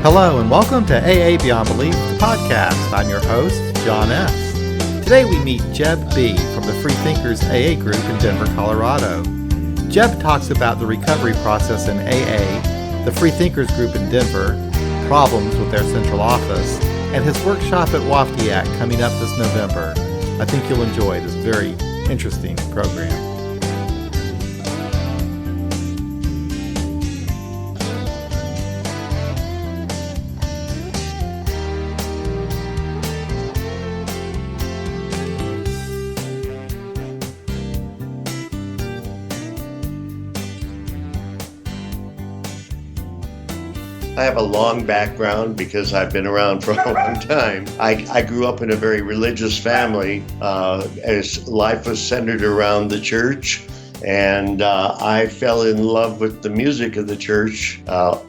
Hello and welcome to AA Beyond Belief, the podcast. I'm your host, John S. Today we meet Jeb B from the Freethinkers AA group in Denver, Colorado. Jeb talks about the recovery process in AA, the Freethinkers group in Denver, problems with their central office, and his workshop at Waftiak coming up this November. I think you'll enjoy this very interesting program. I have a long background because I've been around for a long time. I grew up in a very religious family as life was centered around the church. And I fell in love with the music of the church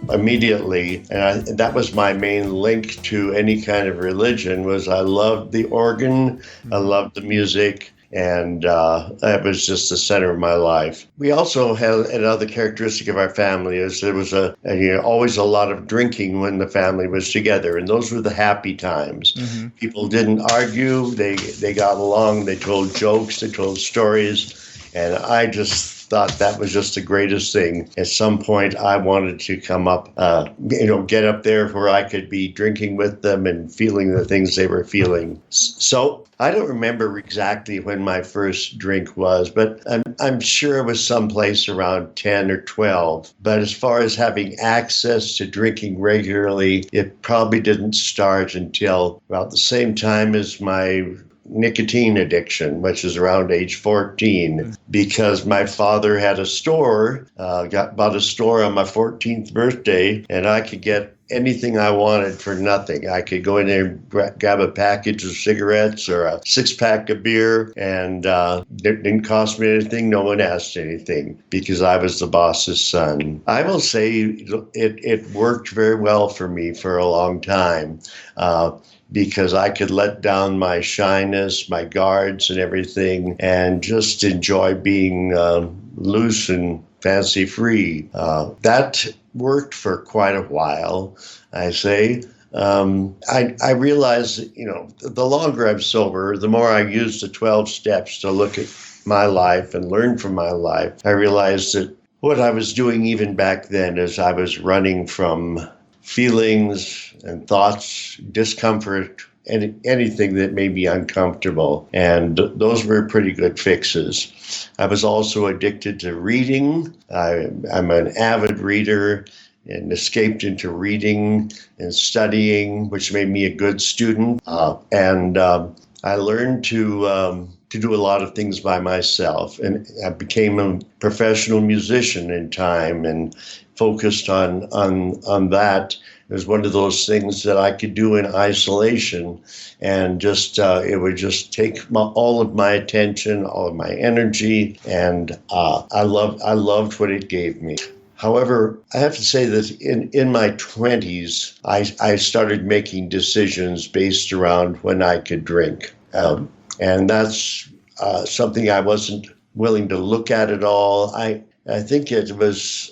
immediately. And that was my main link to any kind of religion was I loved the organ, I loved the music. And that was just the center of my life. We also had another characteristic of our family is there was always a lot of drinking when the family was together, and those were the happy times. Mm-hmm. People didn't argue; they got along. They told jokes, they told stories, and I just thought that was just the greatest thing. At some point, I wanted to come up, get up there where I could be drinking with them and feeling the things they were feeling. So I don't remember exactly when my first drink was, but I'm sure it was someplace around 10 or 12. But as far as having access to drinking regularly, it probably didn't start until about the same time as my nicotine addiction, which is around age 14, because my father had a store, bought a store on my 14th birthday, and I could get anything I wanted for nothing. I could go in there and grab a package of cigarettes or a 6-pack of beer, and it didn't cost me anything. No one asked anything because I was the boss's son. I will say it worked very well for me for a long time. Because I could let down my shyness, my guards and everything, and just enjoy being loose and fancy-free. That worked for quite a while, I say. I realized, the longer I'm sober, the more I use the 12 steps to look at my life and learn from my life. I realized that what I was doing even back then is I was running from feelings and thoughts, discomfort, and anything that made me uncomfortable. And those were pretty good fixes. I was also addicted to reading. I'm an avid reader and escaped into reading and studying, which made me a good student. And I learned to do a lot of things by myself. And I became a professional musician in time and focused on that. It was one of those things that I could do in isolation, and just it would just take all of my attention, all of my energy, and I loved what it gave me. However, I have to say that in my 20s, I started making decisions based around when I could drink, and that's something I wasn't willing to look at all. I think it was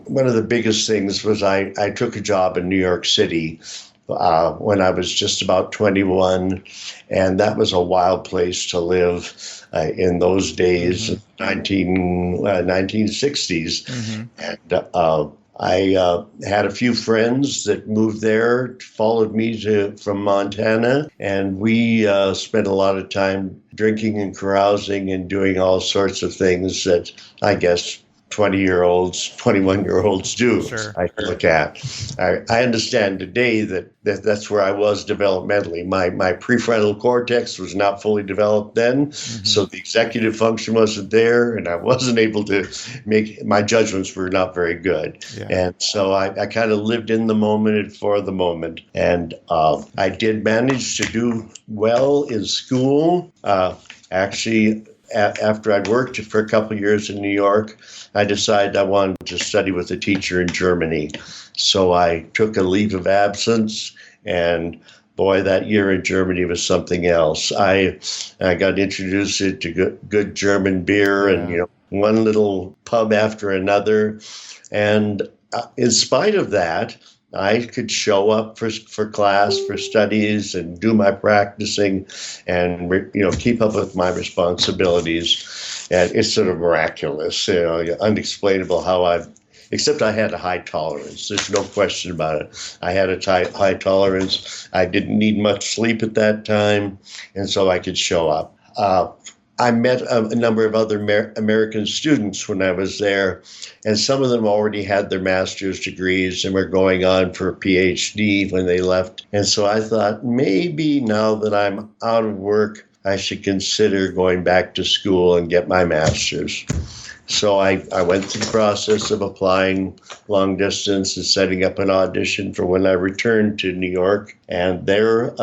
one of the biggest things was I took a job in New York City when I was just about 21, and that was a wild place to live in those days, 1960s. Mm-hmm. And I had a few friends that moved there, followed me from Montana, and we spent a lot of time drinking and carousing and doing all sorts of things that I guess 20-year-olds, 21-year-olds do. Sure. I look at. I understand today that's where I was developmentally. My prefrontal cortex was not fully developed then, so the executive function wasn't there, and I wasn't able to my judgments were not very good. Yeah. And so I kind of lived in the moment and for the moment. And I did manage to do well in school. Actually, after I'd worked for a couple of years in New York, I decided I wanted to study with a teacher in Germany. So I took a leave of absence, and boy, that year in Germany was something else. I got introduced to good German beer and one little pub after another. And in spite of that, I could show up for class, for studies, and do my practicing, and keep up with my responsibilities. And it's sort of miraculous, unexplainable how except I had a high tolerance. There's no question about it. I had a high tolerance. I didn't need much sleep at that time, and so I could show up. I met a number of other American students when I was there, and some of them already had their master's degrees and were going on for a PhD when they left. And so I thought, maybe now that I'm out of work, I should consider going back to school and get my master's. So I went through the process of applying long distance and setting up an audition for when I returned to New York. And there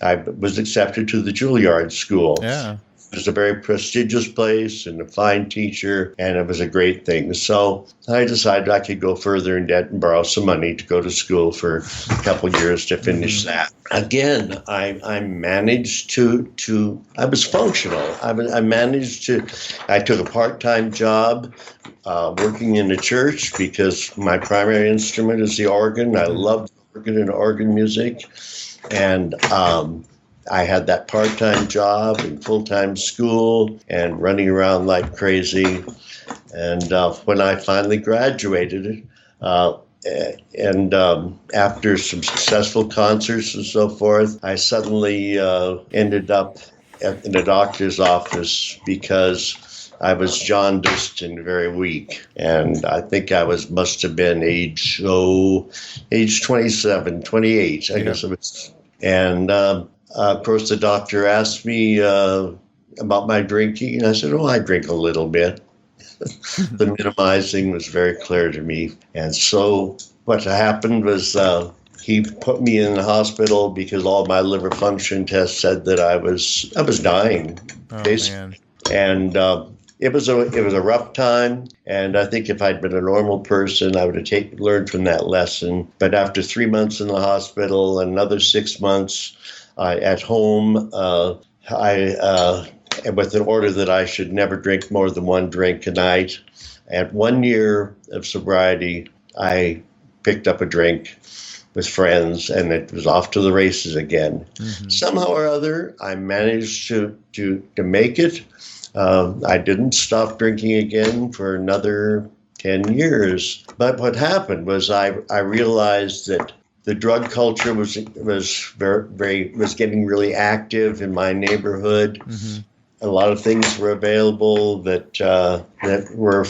I was accepted to the Juilliard School. Yeah. It was a very prestigious place and a fine teacher, and it was a great thing. So I decided I could go further in debt and borrow some money to go to school for a couple of years to finish that. Again, I managed to I was functional. I took a part-time job working in a church because my primary instrument is the organ. I loved organ and organ music. And I had that part-time job and full-time school and running around like crazy. And when I finally graduated, and after some successful concerts and so forth, I suddenly ended up in a doctor's office because I was jaundiced and very weak. And I think I must have been age 27, 28, I guess it was. And of course, the doctor asked me about my drinking, and I said, I drink a little bit. The minimizing was very clear to me. And so what happened was he put me in the hospital because all my liver function tests said that I was dying, basically. And it was a rough time, and I think if I'd been a normal person, I would have learned from that lesson. But after 3 months in the hospital and another 6 months at home, with an order that I should never drink more than one drink a night. At 1 year of sobriety, I picked up a drink with friends, and it was off to the races again. Mm-hmm. Somehow or other, I managed to make it. I didn't stop drinking again for another 10 years. But what happened was I realized that the drug culture was getting really active in my neighborhood. Mm-hmm. A lot of things were available that were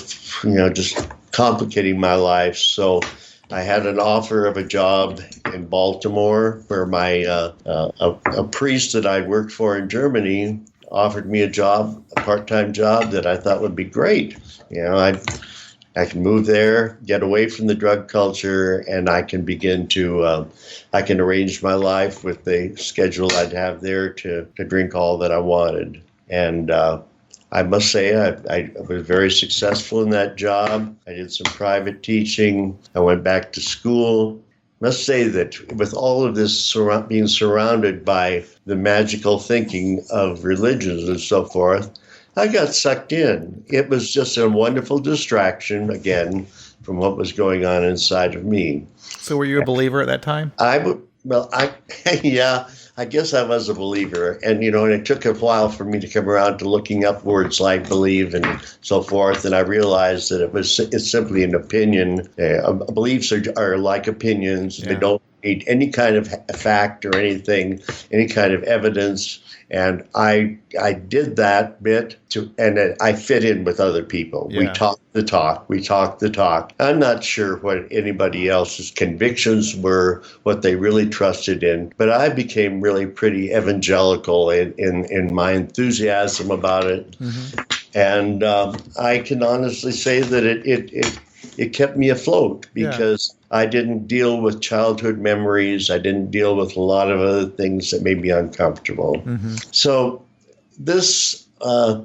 just complicating my life. So I had an offer of a job in Baltimore where a priest that I'd worked for in Germany offered me a part-time job that I thought would be great. I can move there, get away from the drug culture, and I can begin to, I can arrange my life with the schedule I'd have there to drink all that I wanted. And I must say I was very successful in that job. I did some private teaching. I went back to school. I must say that with all of this being surrounded by the magical thinking of religions and so forth, I got sucked in. It was just a wonderful distraction, again, from what was going on inside of me. So were you a believer at that time? I guess I was a believer. And it took a while for me to come around to looking up words like believe and so forth. And I realized that it's simply an opinion. Beliefs are like opinions. Yeah. They don't need any kind of fact or anything, any kind of evidence. And I did that bit and I fit in with other people. Yeah. We talked the talk. I'm not sure what anybody else's convictions were, what they really trusted in, but I became really pretty evangelical in my enthusiasm about it. Mm-hmm. And I can honestly say that it kept me afloat because I didn't deal with childhood memories. I didn't deal with a lot of other things that made me uncomfortable. Mm-hmm. So this, I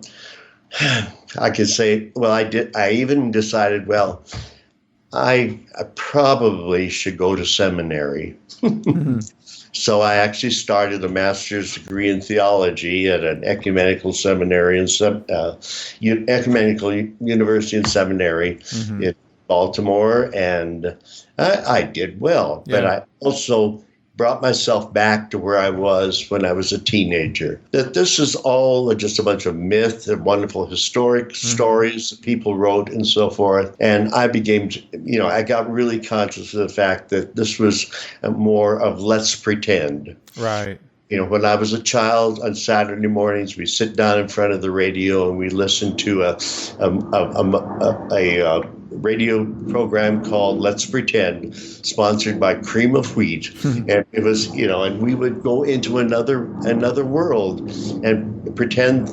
could say, I even decided, I probably should go to seminary. Mm-hmm. So I actually started a master's degree in theology at an ecumenical seminary ecumenical university and seminary. Mm-hmm. Baltimore, and I did well. Yeah. But I also brought myself back to where I was when I was a teenager. That this is all just a bunch of myth and wonderful historic stories that people wrote and so forth. And I became, I got really conscious of the fact that this was more of let's pretend. Right. When I was a child on Saturday mornings, we sit down in front of the radio and we listen to a radio program called Let's Pretend, sponsored by Cream of Wheat. And it was, and we would go into another world and pretend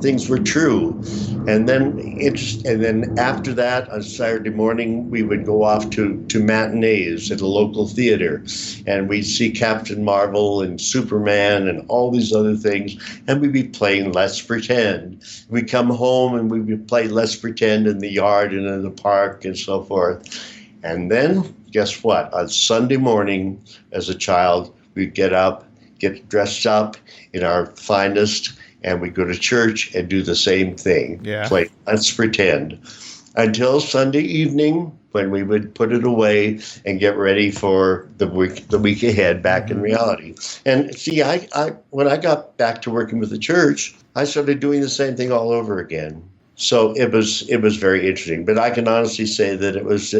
things were true. And then after that, on Saturday morning, we would go off to matinees at a local theater, and we'd see Captain Marvel and Superman and all these other things, and we'd be playing Let's Pretend. We'd come home and we'd be playing Let's Pretend in the yard and in the park and so forth. And then, guess what? On Sunday morning, as a child, we'd get up, get dressed up in our finest, and we'd go to church and do the same thing. Yeah. Play Let's Pretend. Until Sunday evening, when we would put it away and get ready for the week ahead back in reality. And see, I when I got back to working with the church, I started doing the same thing all over again. So it was very interesting. But I can honestly say that it was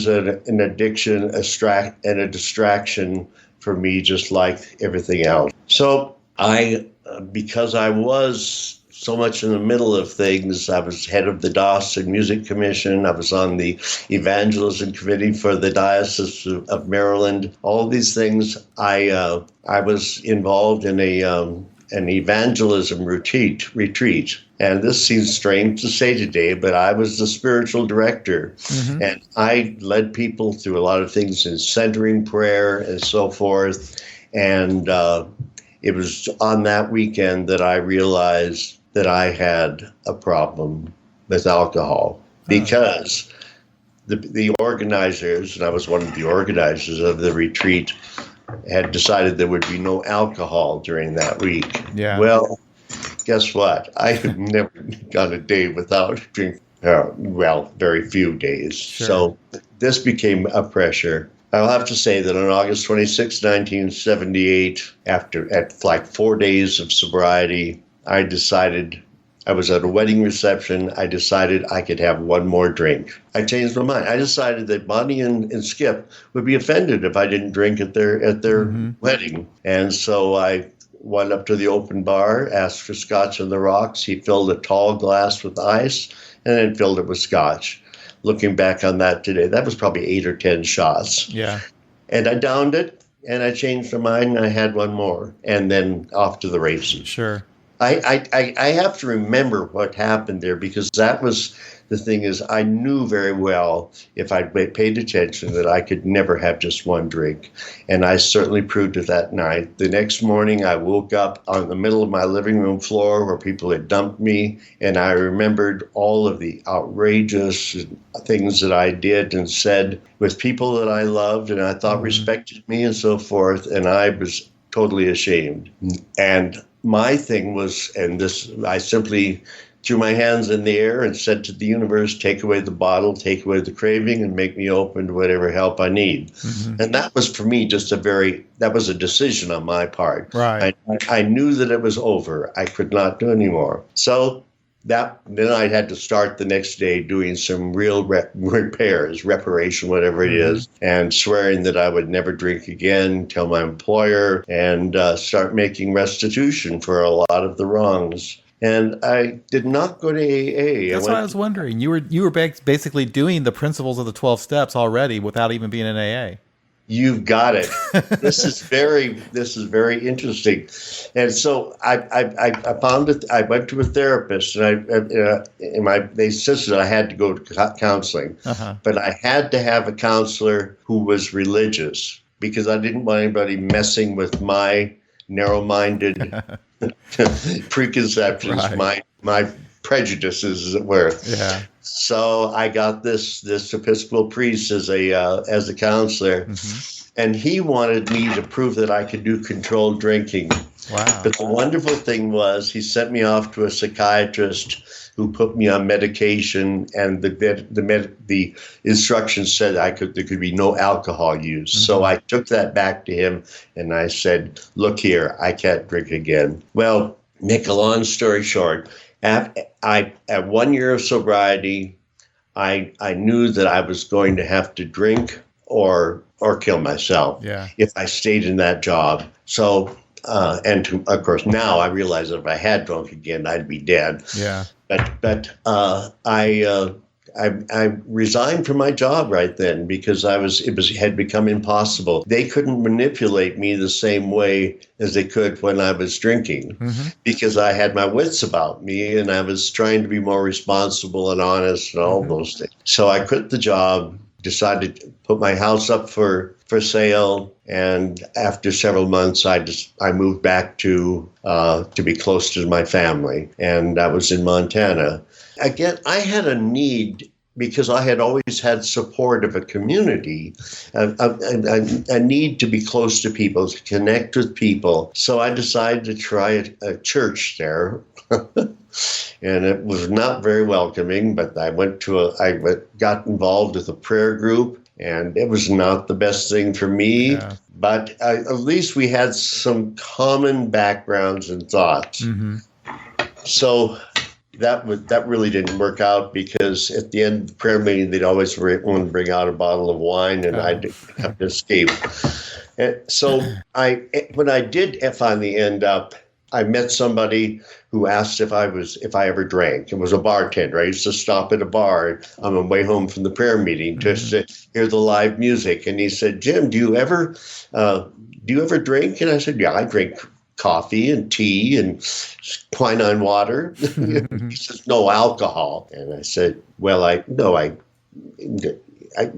an addiction, and a distraction for me, just like everything else. So because I was so much in the middle of things, I was head of the Dawson Music Commission. I was on the Evangelism Committee for the Diocese of Maryland. All these things, I was involved in an evangelism retreat. And this seems strange to say today, but I was the spiritual director. And I led people through a lot of things in centering prayer and so forth. And it was on that weekend that I realized that I had a problem with alcohol, because the organizers, and I was one of the organizers of the retreat, had decided there would be no alcohol during that week. Yeah. Well, guess what? I had never gone a day without drinking. Very few days. Sure. So this became a pressure. I'll have to say that on August 26, 1978, at like 4 days of sobriety, I decided, I was at a wedding reception, I decided I could have one more drink. I changed my mind. I decided that Bonnie and Skip would be offended if I didn't drink at their wedding. And so I went up to the open bar, asked for scotch on the rocks. He filled a tall glass with ice and then filled it with scotch. Looking back on that today, that was probably 8 or 10 shots. Yeah. And I downed it, and I changed my mind, and I had one more, and then off to the races. Sure. I have to remember what happened there, because that was the thing is I knew very well, if I paid attention, that I could never have just one drink. And I certainly proved it that night. The next morning I woke up on the middle of my living room floor where people had dumped me, and I remembered all of the outrageous things that I did and said with people that I loved and I thought respected me and so forth, and I was totally ashamed. And my thing was, and this, I simply threw my hands in the air and said to the universe, take away the bottle, take away the craving, and make me open to whatever help I need. And that was for me just that was a decision on my part. Right. I knew that it was over. I could not do anymore. So then I had to start the next day doing some real reparation, whatever it is, and swearing that I would never drink again, tell my employer, and start making restitution for a lot of the wrongs. And I did not go to AA. That's what I was wondering. You were basically doing the principles of the 12 steps already without even being in AA. You've got it. This is very interesting. And so I found it. I went to a therapist, and they insisted I had to go to counseling, but I had to have a counselor who was religious, because I didn't want anybody messing with my narrow-minded preconceptions, right. my prejudices, as it were. Yeah. So I got this Episcopal priest as a counselor, and he wanted me to prove that I could do controlled drinking. Wow. But the wonderful thing was he sent me off to a psychiatrist who put me on medication, and the instructions said there could be no alcohol use. Mm-hmm. So I took that back to him, and I said, "Look here, I can't drink again." Well, make a long story short, at 1 year of sobriety, I knew that I was going to have to drink or kill myself if I stayed in that job. So. Of course, now I realize that if I had drunk again, I'd be dead. Yeah. But I resigned from my job right then because it had become impossible. They couldn't manipulate me the same way as they could when I was drinking, because I had my wits about me and I was trying to be more responsible and honest and all those things. So I quit the job, decided to put my house up for sale, and after several months, I moved back to be close to my family, and I was in Montana. Again, I had a need because I had always had support of a community, a need to be close to people, to connect with people. So I decided to try a church there. And it was not very welcoming, but I got involved with a prayer group, and it was not the best thing for me. Yeah. But at least we had some common backgrounds and thoughts. So that really didn't work out, because at the end of the prayer meeting, they'd always want to bring out a bottle of wine, and I'd have to escape. And so when I did finally end up, I met somebody who asked if I ever drank. It was a bartender. I used to stop at a bar on my way home from the prayer meeting just to hear the live music. And he said, "Jim, do you ever drink?" And I said, "Yeah, I drink coffee and tea and quinine water." He says, "No alcohol." And I said, "Well, I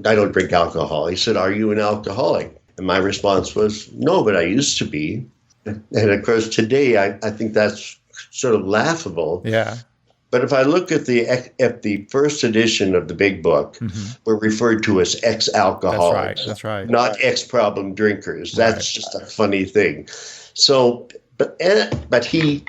don't drink alcohol." He said, "Are you an alcoholic?" And my response was, "No, but I used to be." And of course, today I think that's sort of laughable. Yeah. But if I look at the first edition of the Big Book, we're referred to as ex-alcoholics. That's right. Not ex-problem drinkers. That's just a funny thing. So, but he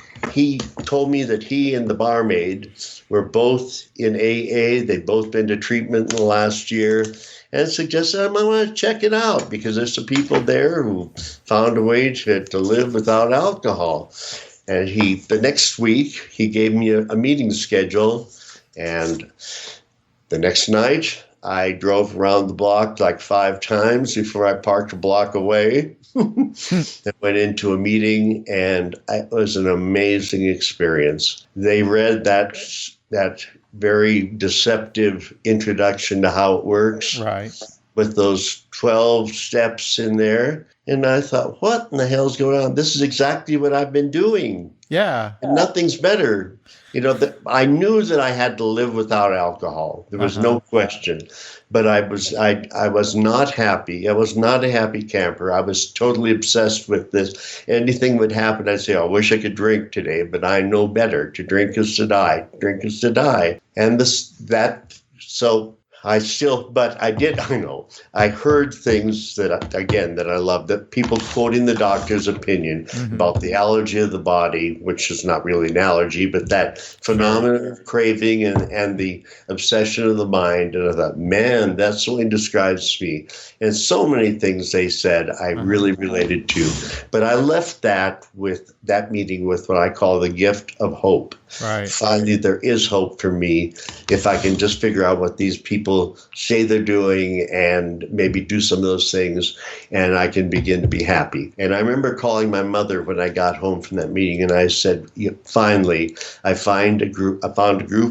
told me that he and the barmaid were both in AA. They'd both been to treatment in the last year, and suggested I might want to check it out because there's some people there who found a way to live without alcohol. And the next week, he gave me a meeting schedule, and the next night, I drove around the block like 5 times before I parked a block away. I went into a meeting, and it was an amazing experience. They read that very deceptive introduction to how it works, right, with those 12 steps in there. And I thought, what in the hell's going on? This is exactly what I've been doing. Yeah. And nothing's better. I knew that I had to live without alcohol. There was no question. But I was not happy. I was not a happy camper. I was totally obsessed with this. Anything would happen, I'd say, I wish I could drink today, but I know better. To drink is to die. Drink is to die. And I heard things that I love, that people quoting the doctor's opinion about the allergy of the body, which is not really an allergy, but that phenomenon of craving and the obsession of the mind. And I thought, man, that certainly describes me. And so many things they said I really related to. But I left that meeting with what I call the gift of hope. Right. Finally, there is hope for me if I can just figure out what these people say they're doing and maybe do some of those things, and I can begin to be happy. And I remember calling my mother when I got home from that meeting, and I said, finally, I found a group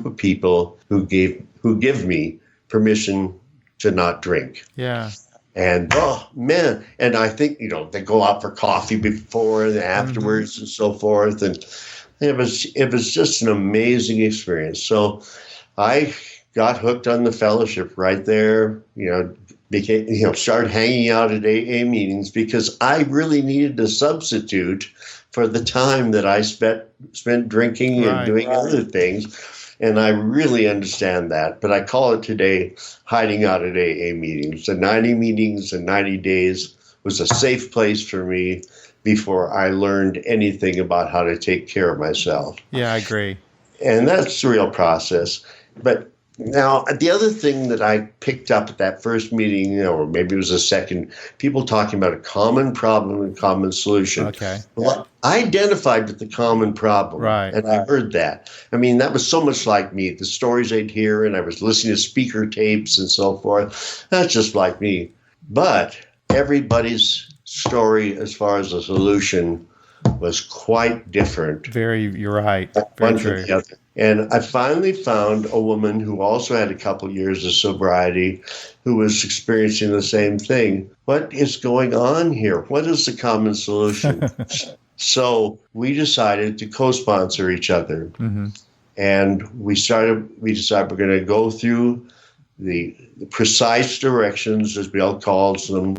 of people who give me permission to not drink. Yeah. And, oh, man, and I think, they go out for coffee before and afterwards and so forth, and it was just an amazing experience. So I got hooked on the fellowship right there, started hanging out at AA meetings because I really needed a substitute for the time that I spent drinking and doing other things. And I really understand that. But I call it today hiding out at AA meetings. The 90 meetings in 90 days was a safe place for me before I learned anything about how to take care of myself. Yeah, I agree. And that's the real process. But now, the other thing that I picked up at that first meeting, or maybe it was a second, people talking about a common problem and common solution. Okay. Well, I identified with the common problem, Right. and I heard that. I mean, that was so much like me. The stories I'd hear, and I was listening to speaker tapes and so forth. That's just like me. But everybody's story as far as the solution was quite different. You're right. Very true. And I finally found a woman who also had a couple years of sobriety who was experiencing the same thing. What is going on here? What is the common solution? So we decided to co-sponsor each other. Mm-hmm. And we decided we're going to go through the precise directions, as Bill calls them,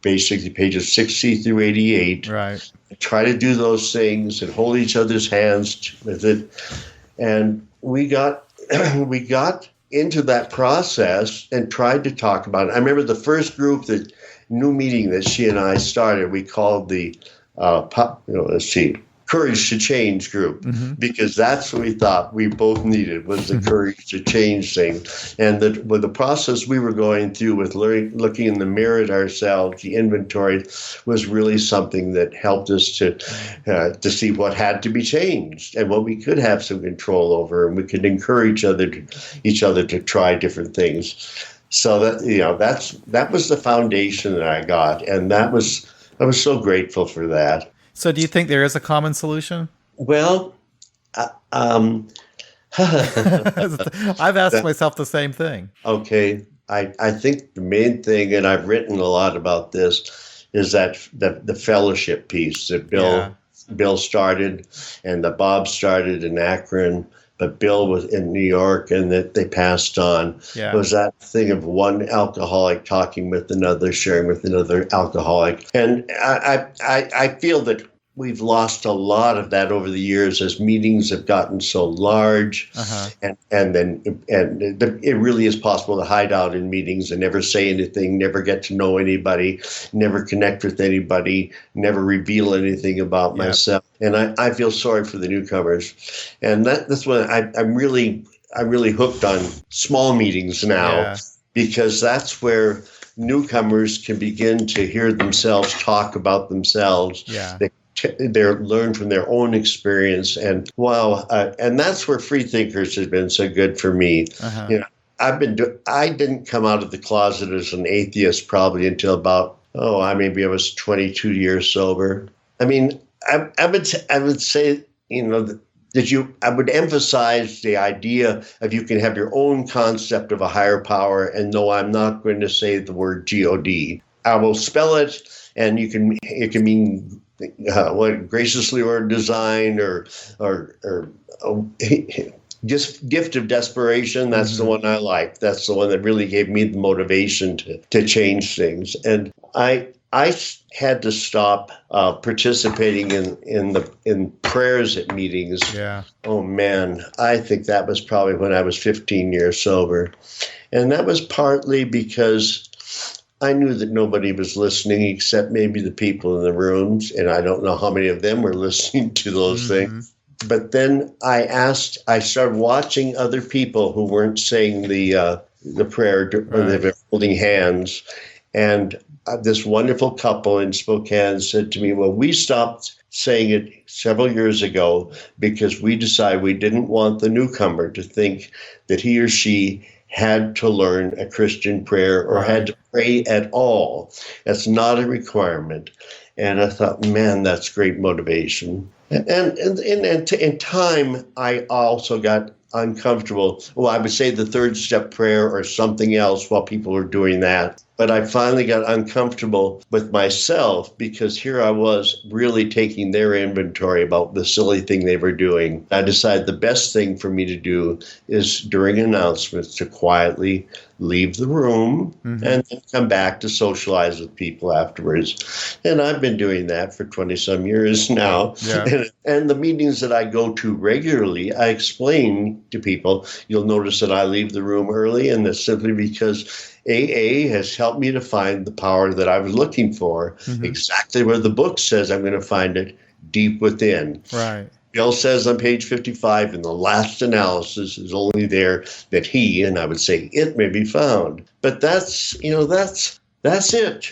basically pages 60 through 88. Right. Try to do those things and hold each other's hands with it. And we got into that process and tried to talk about it. I remember the first new meeting that she and I started, we called the Courage to Change group, because that's what we thought we both needed, was the courage to change things. And with the process we were going through with looking in the mirror at ourselves, the inventory was really something that helped us to see what had to be changed and what we could have some control over, and we could encourage each other to try different things. So that was the foundation that I got, and I was so grateful for that. So do you think there is a common solution? Well, I've asked myself the same thing. Okay. I think the main thing, and I've written a lot about this, is that the fellowship piece that Bill started and that Bob started in Akron, but Bill was in New York and that they passed on. Yeah. Was that thing of one alcoholic talking with another, sharing with another alcoholic. And I feel that we've lost a lot of that over the years as meetings have gotten so large, and it really is possible to hide out in meetings and never say anything, never get to know anybody, never connect with anybody, never reveal anything about myself. And I feel sorry for the newcomers, and that's when I'm really hooked on small meetings now, because that's where newcomers can begin to hear themselves talk about themselves. Yeah. They learn from their own experience, and and that's where Freethinkers has been so good for me. I didn't come out of the closet as an atheist probably until about maybe I was 22 years sober. I mean, I would say I would emphasize the idea of you can have your own concept of a higher power, and no, I'm not going to say the word God. I will spell it, and it can mean what graciously or design or just gift of desperation. That's the one I like. That's the one that really gave me the motivation to change things. And I had to stop participating in prayers at meetings. Yeah. Oh man, I think that was probably when I was 15 years sober, and that was partly because I knew that nobody was listening except maybe the people in the rooms, and I don't know how many of them were listening to those things. But then I started watching other people who weren't saying the prayer when they were holding hands, and this wonderful couple in Spokane said to me, well, we stopped saying it several years ago because we decided we didn't want the newcomer to think that he or she had to learn a Christian prayer or had to pray at all. That's not a requirement. And I thought, man, that's great motivation. And in time, I also got uncomfortable. Well, I would say the third step prayer or something else while people were doing that. But I finally got uncomfortable with myself because here I was really taking their inventory about the silly thing they were doing. I decided the best thing for me to do is during announcements to quietly leave the room and then come back to socialize with people afterwards. And I've been doing that for 20-some years now. Yeah. And the meetings that I go to regularly, I explain to people, you'll notice that I leave the room early, and that's simply because AA has helped me to find the power that I was looking for, exactly where the book says I'm going to find it, deep within. Right. Bill says on page 55, in the last analysis is only there that he, and I would say it, may be found. But that's it.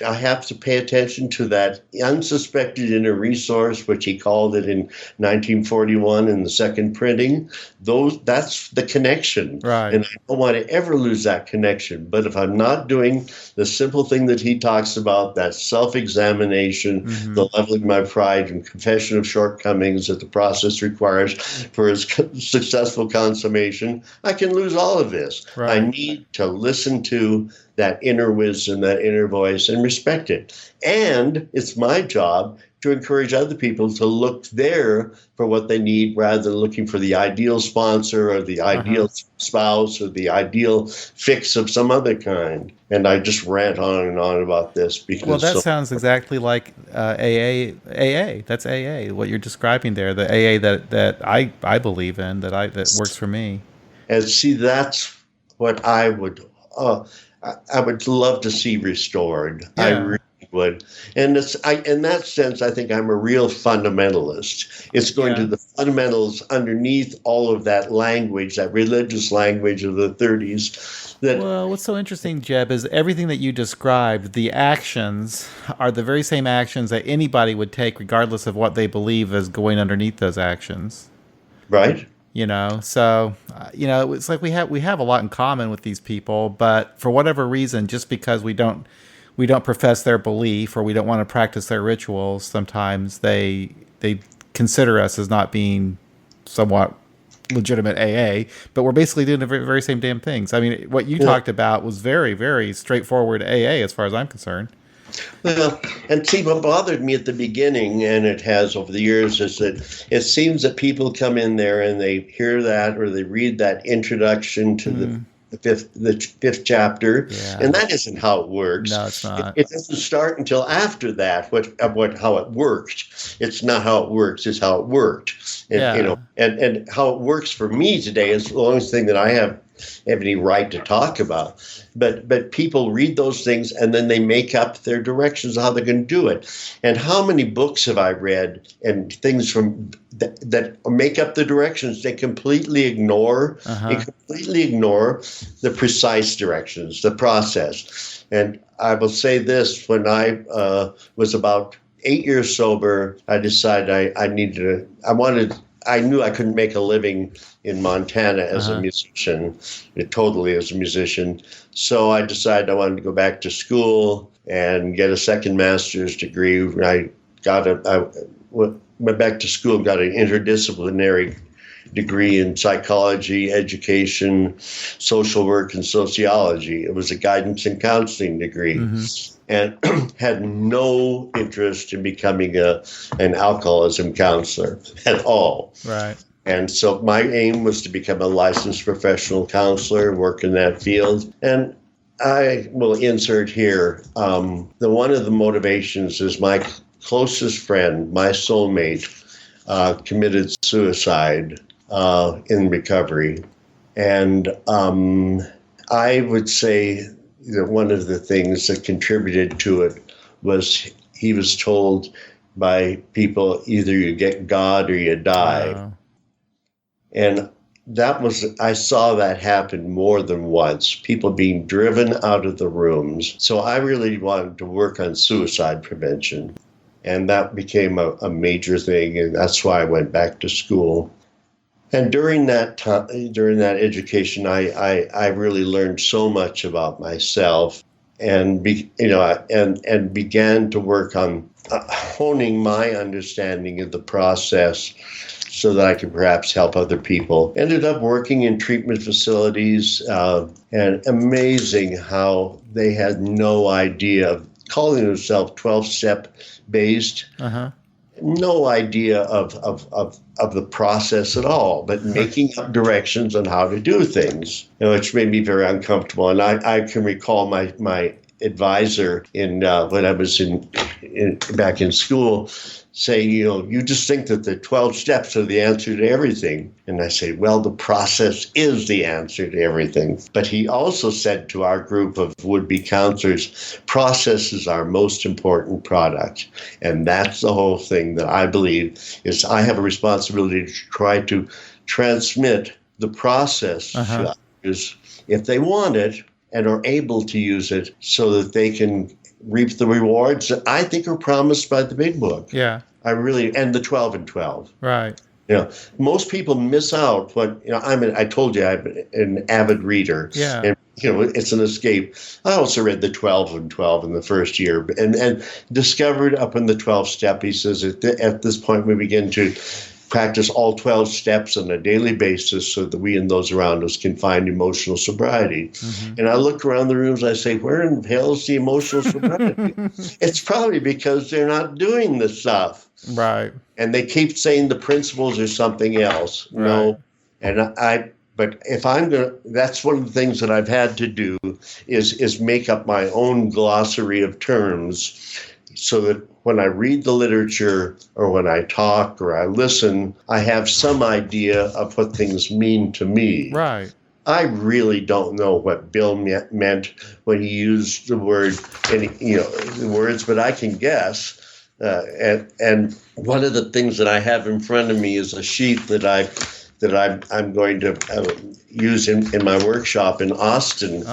I have to pay attention to that unsuspected inner resource, which he called it in 1941 in the second printing. That's the connection. Right. And I don't want to ever lose that connection. But if I'm not doing the simple thing that he talks about, that self-examination, the leveling my pride and confession of shortcomings that the process requires for its successful consummation, I can lose all of this. Right. I need to listen to that inner wisdom, that inner voice, and respect it. And it's my job to encourage other people to look there for what they need rather than looking for the ideal sponsor or the ideal spouse or the ideal fix of some other kind. And I just rant on and on about this because... Well, that sounds exactly like AA. That's AA, what you're describing there, the AA that I believe in, that works for me. And see, that's what I would love to see restored. Yeah. I really would. And in that sense, I think I'm a real fundamentalist. It's going to the fundamentals underneath all of that language, that religious language of the 30s. Well, what's so interesting, Jeb, is everything that you described, the actions are the very same actions that anybody would take regardless of what they believe is going underneath those actions. Right. So it's like we have a lot in common with these people, but for whatever reason, just because we don't profess their belief or we don't want to practice their rituals, sometimes they consider us as not being somewhat legitimate AA, but we're basically doing the very, very same damn things. I mean, what you talked about was very, very straightforward AA as far as I'm concerned. Well, and see, what bothered me at the beginning, and it has over the years, is that it seems that people come in there and they hear that or they read that introduction to the fifth chapter, and that isn't how it works. No, it's not. It doesn't start until after that. How it worked. It's not how it works. It's how it worked. And, and how it works for me today is the only thing that I have any right to talk about. But people read those things and then they make up their directions of how they're going to do it. And how many books have I read and things from that make up the directions? They completely ignore the precise directions, the process. And I will say this: when I was about 8 years sober, I decided I knew I couldn't make a living in Montana as a musician, totally as a musician. So I decided I wanted to go back to school and get a second master's degree. I went back to school, got an interdisciplinary degree in psychology, education, social work, and sociology. It was a guidance and counseling degree. And had no interest in becoming an alcoholism counselor at all. Right. And so my aim was to become a licensed professional counselor and work in that field. And I will insert here, one of the motivations is my closest friend, my soulmate, committed suicide in recovery. And I would say that one of the things that contributed to it was he was told by people, either you get God or you die. Wow. And I saw that happen more than once, people being driven out of the rooms. So I really wanted to work on suicide prevention. And that became a major thing. And that's why I went back to school. And during that time, during that education, I really learned so much about myself, and began to work on honing my understanding of the process, so that I could perhaps help other people. Ended up working in treatment facilities, and amazing how they had no idea of calling themselves 12-step based. No idea of the process at all, but making up directions on how to do things, which made me very uncomfortable. And I can recall my advisor when I was back in school, saying, you just think that the 12 steps are the answer to everything. And I say, well, the process is the answer to everything. But he also said to our group of would-be counselors, process is our most important product. And that's the whole thing that I believe is I have a responsibility to try to transmit the process to others if they want it and are able to use it so that they can reap the rewards that I think are promised by the big book. Yeah. And the 12 and 12. Right. Most people miss out I told you I'm an avid reader. Yeah. And, it's an escape. I also read the 12 and 12 in the first year and discovered up in the 12th step, he says, at this point we begin to practice all 12 steps on a daily basis so that we and those around us can find emotional sobriety. Mm-hmm. And I look around the rooms, I say, where in the hell is the emotional sobriety? It's probably because they're not doing this stuff. Right. And they keep saying the principles are something else. Right. No. But if I'm going to, that's one of the things that I've had to do is make up my own glossary of terms so that when I read the literature or when I talk or I listen, I have some idea of what things mean to me. Right. I really don't know what Bill meant when he used the word, the words, but I can guess. And one of the things that I have in front of me is a sheet that I'm going to use in my workshop in Austin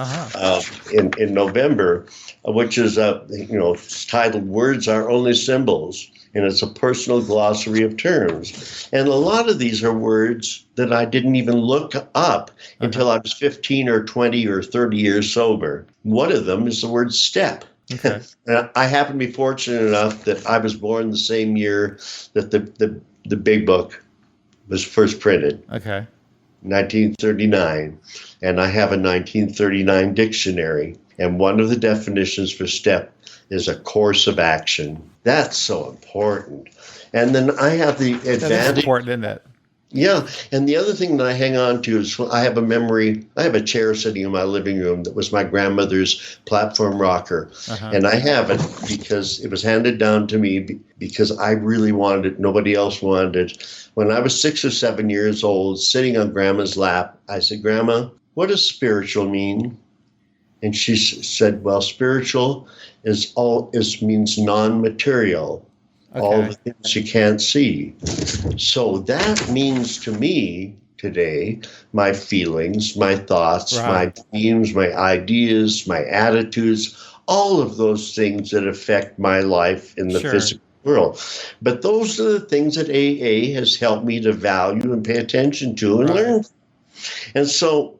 in November, which is it's titled "Words Are Only Symbols," and it's a personal glossary of terms. And a lot of these are words that I didn't even look up until I was 15 or 20 or 30 years sober. One of them is the word step. Okay. And I happen to be fortunate enough that I was born the same year that the big book was first printed. Okay. 1939. And I have a 1939 dictionary. And one of the definitions for step is a course of action. That's so important. And then I have the advantage. That's important, isn't it? Yeah. And the other thing that I hang on to is I have a chair sitting in my living room that was my grandmother's platform rocker. And I have it because it was handed down to me because I really wanted it. Nobody else wanted it. When I was 6 or 7 years old, sitting on Grandma's lap, I said, Grandma, what does spiritual mean? And she said, well, spiritual means non-material. Okay. All the things you can't see. So that means to me today, my feelings, my thoughts, my dreams, my ideas, my attitudes, all of those things that affect my life in the physical world. But those are the things that AA has helped me to value and pay attention to and learn. And so,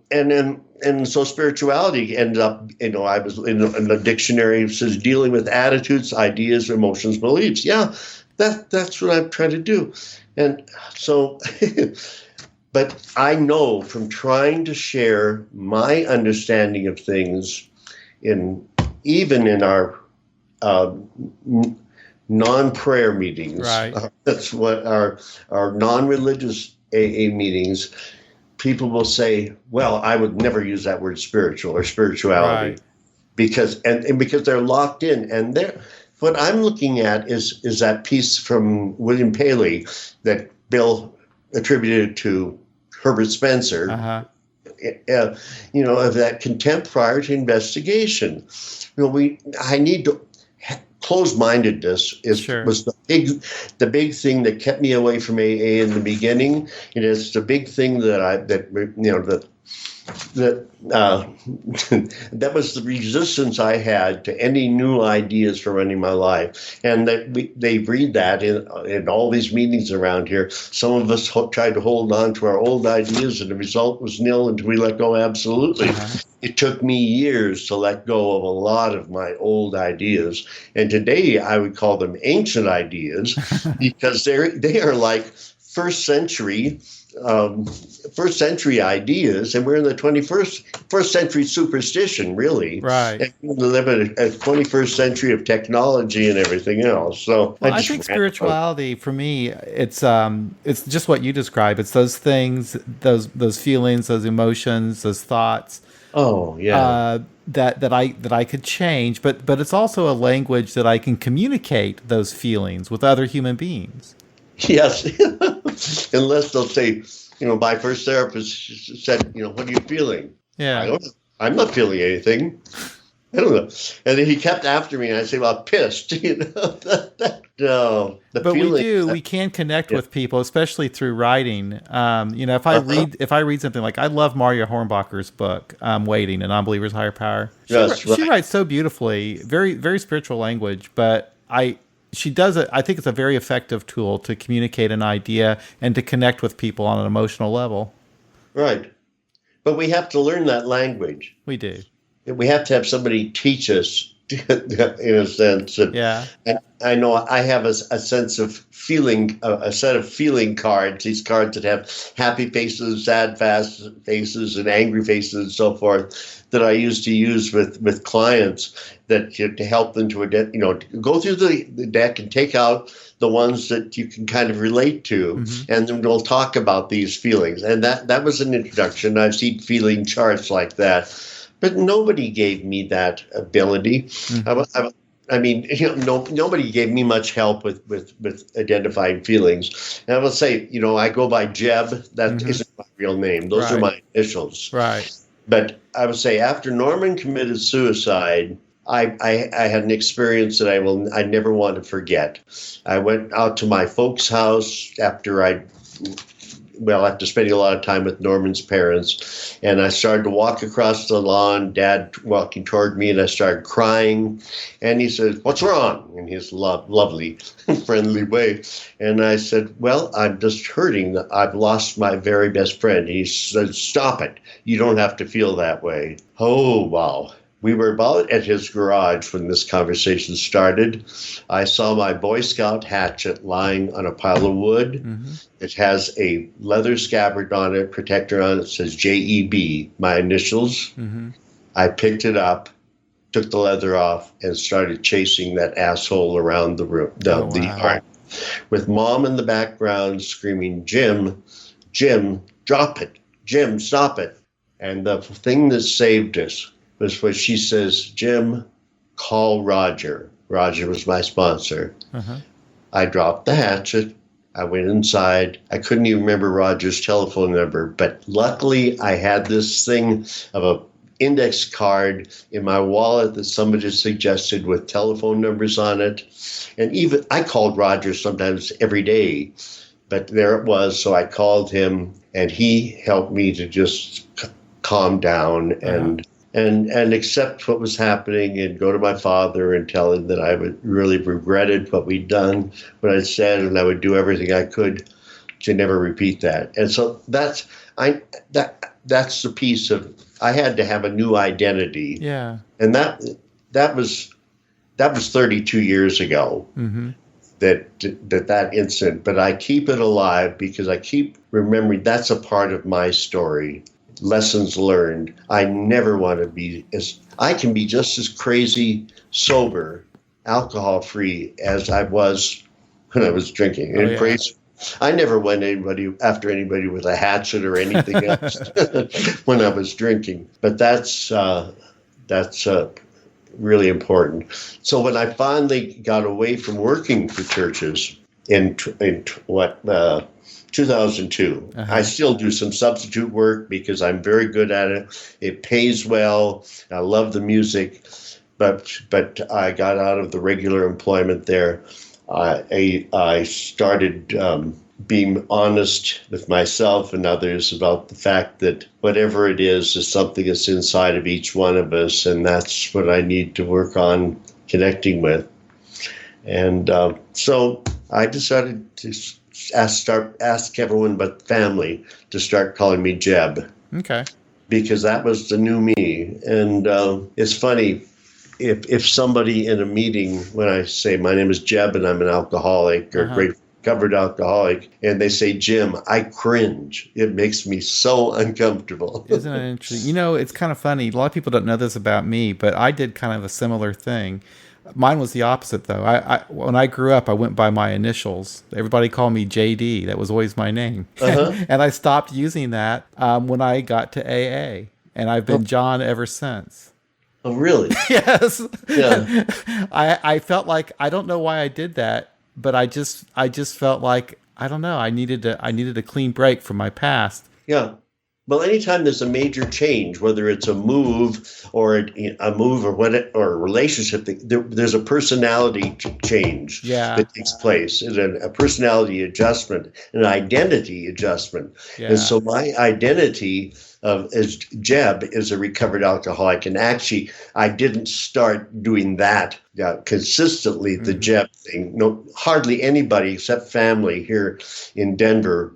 so spirituality ended up, I was in the dictionary, it says dealing with attitudes, ideas, emotions, beliefs. Yeah, that's what I'm trying to do. And so, but I know from trying to share my understanding of things even in our non-prayer meetings, that's what our non-religious AA meetings, people will say, well, I would never use that word spiritual or spirituality because they're locked in. And what I'm looking at is that piece from William Paley that Bill attributed to Herbert Spencer, of that contempt prior to investigation. I need to. Closed-mindedness was the big thing that kept me away from AA in the beginning. It is the big thing that was the resistance I had to any new ideas for running my life. And they read that in all these meetings around here. Some of us tried to hold on to our old ideas, and the result was nil until we let go absolutely. It took me years to let go of a lot of my old ideas. And today I would call them ancient ideas because they are like first century ideas, and we're in the 21st century superstition, really. Right. And we live in a 21st century of technology and everything else. So I think spirituality for me, it's just what you describe. It's those things, those feelings, those emotions, those thoughts Oh, yeah. That I could change, but it's also a language that I can communicate those feelings with other human beings. Yes. Unless they'll say, my first therapist said, what are you feeling? I Yeah. don't, I'm not feeling anything. I don't know. And then he kept after me, and I say, well, pissed, no, the But feeling. we can connect Yeah. with people, especially through writing. If Uh-huh. if I read something like, I love Maria Hornbacher's book, Waiting, A Non-Believer's Higher Power. That's She right. writes so beautifully, very, very spiritual language, but she does it. I think it's a very effective tool to communicate an idea and to connect with people on an emotional level. Right. But we have to learn that language. We do. We have to have somebody teach us in a sense. And Yeah. I know I have a sense of feeling, a set of feeling cards, these cards that have happy faces, sad faces, and angry faces, and so forth, that I used to use with clients that to help them to go through the deck and take out the ones that you can kind of relate to, Mm-hmm. and then we'll talk about these feelings. And that was an introduction. I've seen feeling charts like that. But nobody gave me that ability. Mm-hmm. I mean, nobody gave me much help with identifying feelings. And I will say, I go by Jeb. That Mm-hmm. isn't my real name. Those are Right. my initials. Right. But I would say after Norman committed suicide, I had an experience that I never want to forget. I went out to my folks' house after spending a lot of time with Norman's parents, and I started to walk across the lawn, Dad walking toward me, and I started crying. And he said, "What's wrong?" in his lovely, friendly way. And I said, "Well, I'm just hurting. I've lost my very best friend." He said, "Stop it. You don't have to feel that way." Oh, wow. We were about at his garage when this conversation started. I saw my Boy Scout hatchet lying on a pile of wood. Mm-hmm. It has a leather scabbard on it, protector on it. It says JEB, my initials. Mm-hmm. I picked it up, took the leather off, and started chasing that asshole around the room, Oh, the wow. yard, with Mom in the background screaming, "Jim, Jim, drop it. Jim, stop it." And the thing that saved us was what she says, "Jim, call Roger." Roger was my sponsor. Uh-huh. I dropped the hatchet. I went inside. I couldn't even remember Roger's telephone number, but luckily I had this thing of a index card in my wallet that somebody suggested with telephone numbers on it. And even I called Roger sometimes every day, but there it was. So I called him, and he helped me to just calm down and accept what was happening, and go to my father and tell him that I would really regretted what we'd done, what I'd said, and I would do everything I could to never repeat that. And so that's the piece of, I had to have a new identity. Yeah. And that was 32 years ago. Mm-hmm. That incident, but I keep it alive because I keep remembering that's a part of my story. Lessons learned. I never want to be I can be just as crazy, sober, alcohol free as I was when I was drinking. Oh, yeah. Crazy. I never went after anybody with a hatchet or anything else when I was drinking. But that's really important. So when I finally got away from working for churches in 2002. Uh-huh. I still do some substitute work because I'm very good at it. It pays well. I love the music, but I got out of the regular employment there. I started being honest with myself and others about the fact that whatever it is something that's inside of each one of us, and that's what I need to work on connecting with. And so I decided to ask everyone but family to start calling me Jeb. Okay. Because that was the new me. And it's funny, if somebody in a meeting, when I say my name is Jeb and I'm an alcoholic or Uh-huh. recovered alcoholic, and they say Jim, I cringe. It makes me so uncomfortable. Isn't it interesting? It's kind of funny. A lot of people don't know this about me, but I did kind of a similar thing. Mine was the opposite, though. When I grew up, I went by my initials. Everybody called me JD. That was always my name. Uh-huh. And I stopped using that when I got to AA. and I've been John ever since. Oh, really? Yes. Yeah. I felt like, I don't know why I did that, but I just felt like, I don't know, I needed a clean break from my past. Yeah. Well, anytime there's a major change, whether it's a move or or a relationship, there's a personality change that takes place, and a personality adjustment, an identity adjustment. Yeah. And so my identity as Jeb is a recovered alcoholic, and actually I didn't start doing that consistently. The Jeb thing, no, hardly anybody except family here in Denver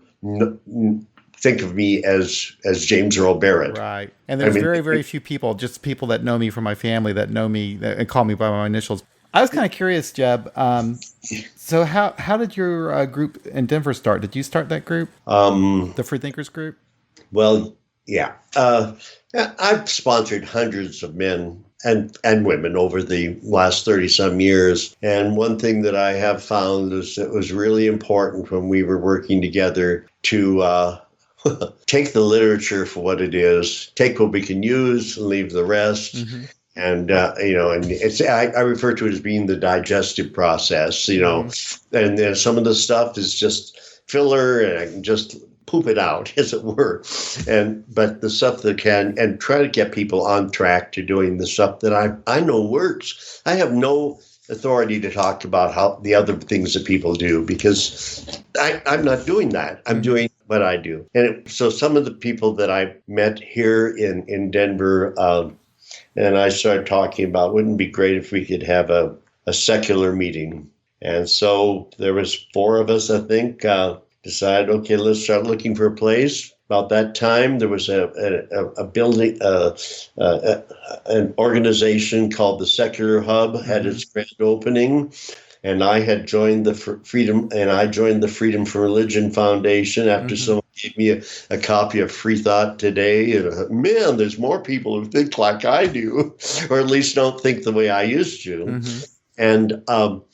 think of me as James Earl Barrett. Right. And there's very, very few people, just people that know me from my family, that know me and call me by my initials. I was kind of curious, Jeb. So how did your group in Denver start? Did you start that group? The Freethinkers group? Well, yeah. I've sponsored hundreds of men and women over the last 30-some years. And one thing that I have found is it was really important when we were working together to take the literature for what it is, take what we can use and leave the rest. And, and it's, I refer to it as being the digestive process, and then some of the stuff is just filler, and I can just poop it out, as it were. But the stuff that can, and try to get people on track to doing the stuff that I know works. I have no authority to talk about how the other things that people do, because I'm not doing that. I'm doing what I do. And so some of the people that I met here in Denver, and I started talking about, wouldn't it be great if we could have a secular meeting? And so there was 4 of us, I think, decided, okay, let's start looking for a place. About that time, there was a building, an organization called the Secular Hub had its grand opening, and I had joined the Freedom from Religion Foundation after someone gave me a copy of Free Thought Today. And man, there's more people who think like I do, or at least don't think the way I used to. And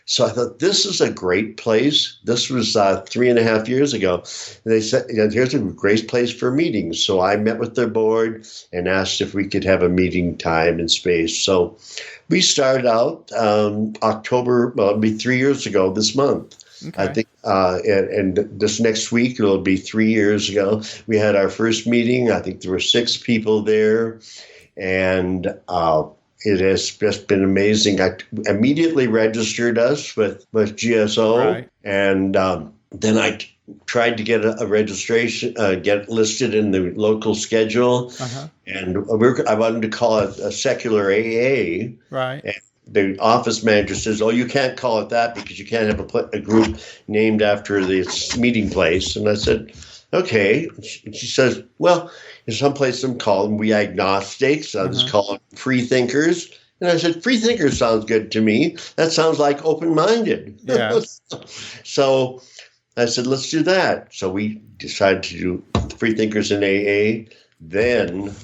so I thought, this is a great place. This was 3.5 years ago. And they said, here's a great place for meetings. So I met with their board and asked if we could have a meeting time and space. So we started out October, well, it'll be 3 years ago this month. Okay. I think, and this next week, it'll be 3 years ago. We had our first meeting. I think there were 6 people there. And it has just been amazing. I immediately registered us with GSO, right. And then I tried to get a registration, get listed in the local schedule, and I wanted to call it a secular AA. Right. And the office manager says, "Oh, you can't call it that because you can't have a group named after this meeting place." And I said, "Okay." She says, "Well, in some places I'm calling we agnostics. Others call it freethinkers." And I said, "Freethinkers sounds good to me. That sounds like open-minded." Yeah. So I said, "Let's do that." So we decided to do Freethinkers in AA. Then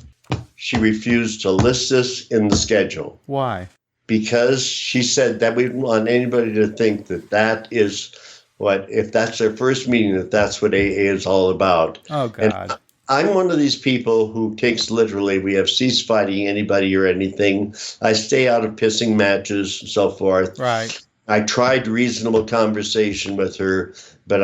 she refused to list us in the schedule. Why? Because she said that we didn't want anybody to think that is what, if that's their first meeting, that's what AA is all about. Oh, God. And I'm one of these people who takes literally, we have ceased fighting anybody or anything. I stay out of pissing matches and so forth. Right. I tried reasonable conversation with her, but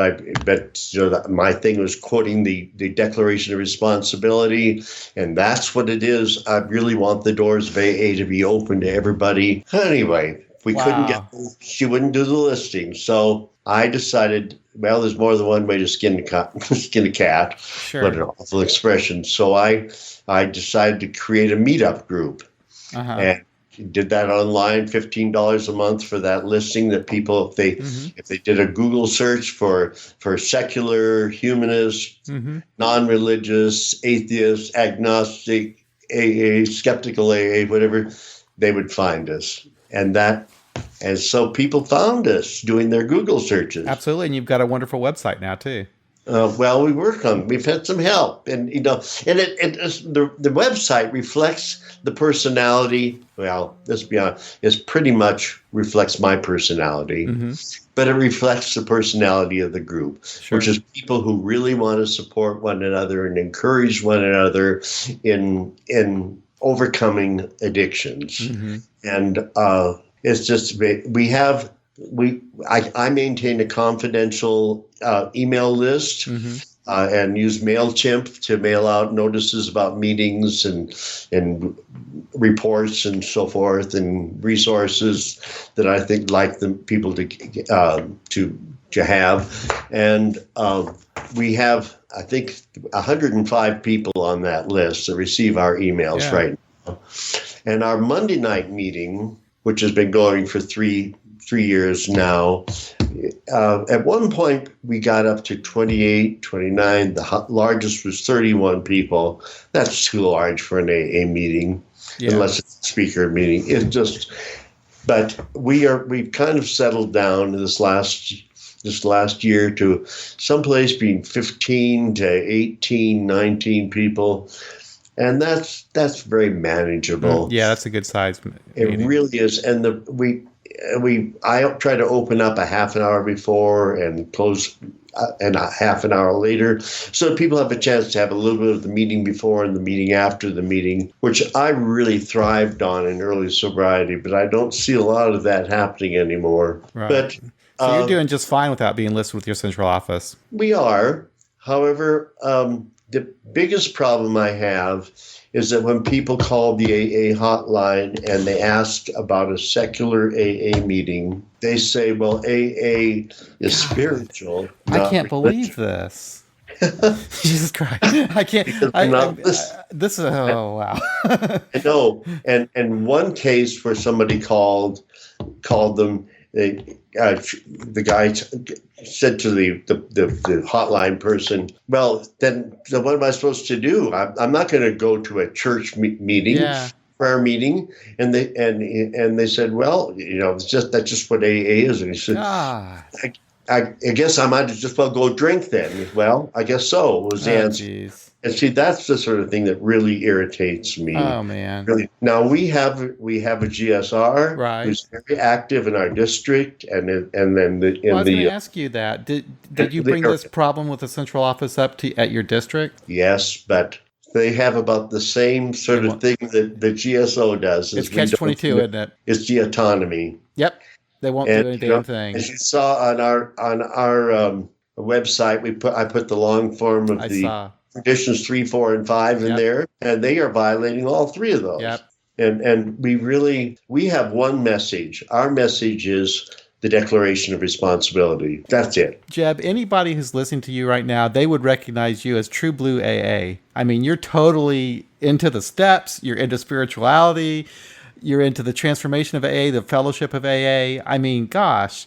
my thing was quoting the Declaration of Responsibility, and that's what it is. I really want the doors of AA to be open to everybody. Anyway, we couldn't get, she wouldn't do the listing, so I decided, well, there's more than one way to skin a cat. Sure. What an awful expression. So I decided to create a meetup group, and did that online, $15 a month for that listing. That people, if they did a Google search for secular, humanist, non-religious, atheist, agnostic, AA, skeptical AA, whatever, they would find us. And so people found us doing their Google searches. Absolutely. And you've got a wonderful website now, too. Well, we've had some help, and and the website reflects the personality. Well, let's be honest, it pretty much reflects my personality, but it reflects the personality of the group, Sure. which is people who really want to support one another and encourage one another in overcoming addictions. And it's just I maintain a confidential email list and use MailChimp to mail out notices about meetings and reports and so forth and resources that I think like the people to have. And we have, I think, 105 people on that list that receive our emails right now. And our Monday night meeting, which has been going for three years now. At one point, we got up to 28, 29. The largest was 31 people. That's too large for an AA meeting, unless it's a speaker meeting. But we've kind of settled down this last year to someplace between 15 to 18, 19 people. And that's very manageable. Yeah, that's a good size meeting. It really is. And I try to open up a half an hour before and close and a half an hour later, so people have a chance to have a little bit of the meeting before and the meeting after the meeting, which I really thrived on in early sobriety, but I don't see a lot of that happening anymore. Right. But so you're doing just fine without being listed with your central office. We are. However, the biggest problem I have is that when people call the AA hotline and they ask about a secular AA meeting, they say, well, AA is spiritual. I can't believe this. Jesus Christ. I can't. This is, oh, wow. I know. And one case where somebody called them, the guy said to the hotline person, well, then what am I supposed to do? I'm not going to go to a church meeting, prayer meeting. And they said, well, that's just what AA is. And he said, I guess I might as well go drink then. Well, I guess so was the answer. Geez. And see, that's the sort of thing that really irritates me. Oh man! Really. Now we have a GSR who's very active in our district, and then I was going to ask you that. Did you bring this problem with the central office up at your district? Yes, but they have about the same sort of thing that the GSO does. It's catch-22, isn't it? It's the autonomy. Yep, they won't do any damn thing. As you saw on our website, I put the long form of conditions 3, 4, and 5 in there, and they are violating all three of those. Yep. And we have one message. Our message is the Declaration of Responsibility. That's it. Jeb, anybody who's listening to you right now, they would recognize you as true blue AA. I mean, you're totally into the steps. You're into spirituality. You're into the transformation of AA, the fellowship of AA. I mean, gosh,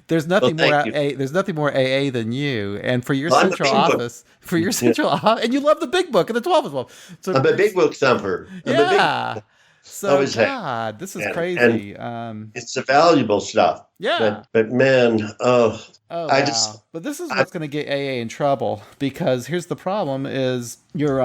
there's nothing more AA. There's nothing more AA than you. And for your central office, and you love the big book and the 12 as well. So I'm a big book thumper. So God, this is crazy. And it's the valuable stuff. Yeah. But man, but this is what's going to get AA in trouble, because here's the problem: is your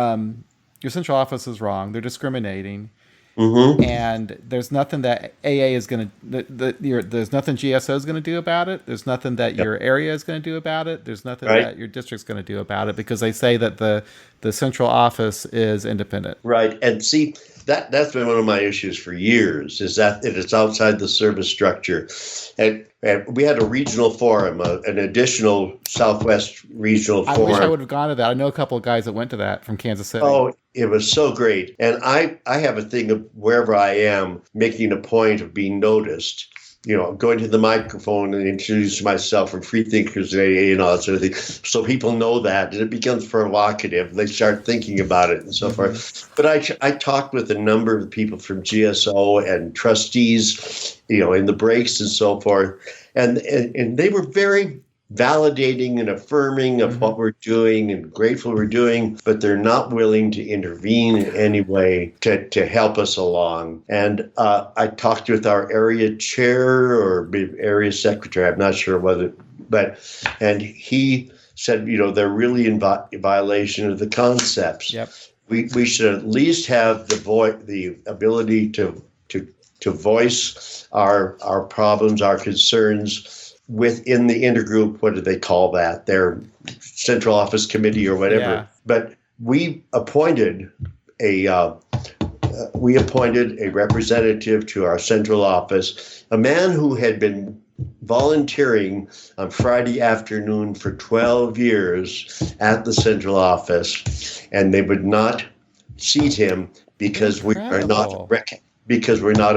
central office is wrong. They're discriminating. And there's nothing that AA is going to, there's nothing GSO is going to do about it. There's nothing that your area is going to do about it. There's nothing that your district's going to do about it, because they say that the central office is independent. Right. And see, that's been one of my issues for years, is that it's outside the service structure. And we had a regional forum, an additional Southwest regional forum. I wish I would have gone to that. I know a couple of guys that went to that from Kansas City. Oh, it was so great. And I have a thing of wherever I am, making a point of being noticed. Going to the microphone and introducing myself from Freethinkers and AA and all that sort of thing. So people know that, and it becomes provocative. They start thinking about it and so forth. But I talked with a number of people from GSO and trustees, in the breaks and so forth. And they were very validating and affirming of what we're doing and grateful we're doing, but they're not willing to intervene in any way to help us along. And I talked with our area chair or area secretary, I'm not sure whether, and he said, they're really in violation of the concepts. Yep. We should at least have the ability to voice our problems, our concerns within the intergroup. What do they call that? Their central office committee or whatever. Yeah. But we appointed a representative to our central office, a man who had been volunteering on Friday afternoon for 12 years at the central office, and they would not seat him because we're not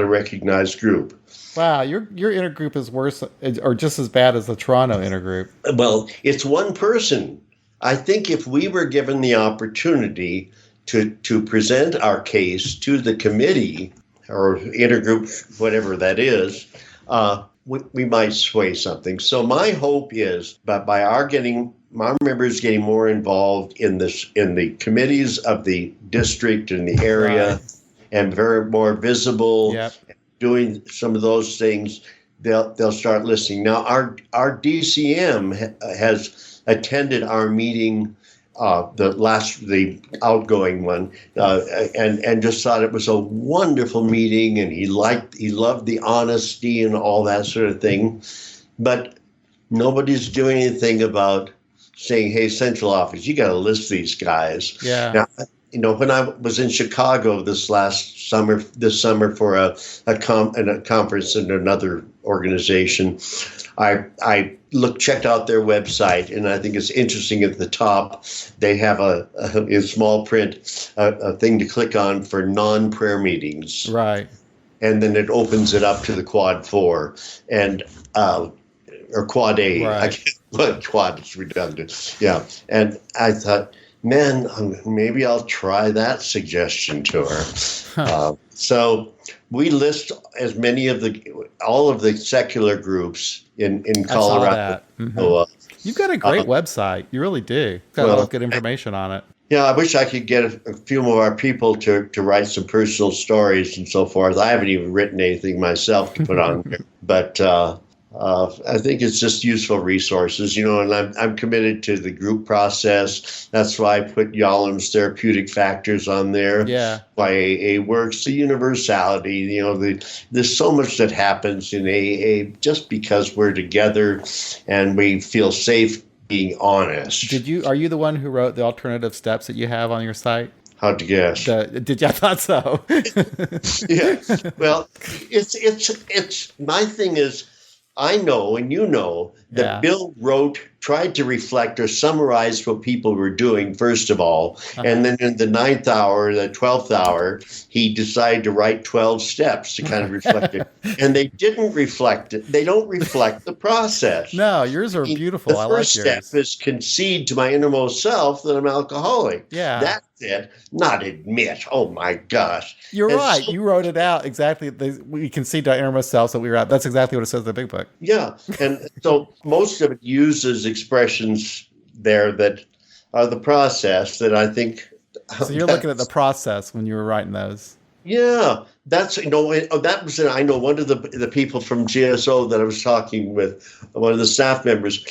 a recognized group. Wow, your intergroup is worse or just as bad as the Toronto intergroup. Well, it's one person. I think if we were given the opportunity to present our case to the committee or intergroup, whatever that is, we might sway something. So my hope is that by our members getting more involved in the committees of the district and the area, right, and very more visible, yep, doing some of those things, they'll start listening. Now our DCM has attended our meeting, the outgoing one, and just thought it was a wonderful meeting, and he loved the honesty and all that sort of thing. But nobody's doing anything about saying, hey, central office, you got to list these guys. Yeah. Now, when I was in Chicago this summer for a conference in another organization, I checked out their website, and I think it's interesting. At the top, they have in small print a thing to click on for non-prayer meetings. Right. And then it opens it up to the Quad 4 and or Quad A. Right. Quad is redundant. Yeah. And I thought, man, maybe I'll try that suggestion to her. Huh. So we list as many of all of the secular groups in Colorado. I saw that. Mm-hmm. You've got a great website. You really do. Got a lot of good information on it. Yeah, I wish I could get a few more of our people to write some personal stories and so forth. I haven't even written anything myself to put on there. But I think it's just useful resources, and I'm committed to the group process. That's why I put Yalom's therapeutic factors on there. Yeah. Why AA works, the universality, there's so much that happens in AA just because we're together and we feel safe being honest. Are you the one who wrote the alternative steps that you have on your site? How'd you guess? I thought so. Yeah. Well, it's my thing is, I know, and that Bill tried to reflect or summarize what people were doing, first of all. Uh-huh. And then in the 9th hour, the 12th hour, he decided to write 12 steps to kind of reflect it. And they didn't reflect it. They don't reflect the process. No, yours are beautiful. I like yours. The first step is concede to my innermost self that I'm alcoholic. Yeah. That's it. Not admit. Oh, my gosh. You're right. So, you wrote it out exactly. We concede to our innermost self that we were out. That's exactly what it says in the big book. Yeah. And so most of it uses expressions there that are the process that I think. So you're looking at the process when you were writing those. Yeah, that's that was I know one of the people from GSO that I was talking with, one of the staff members,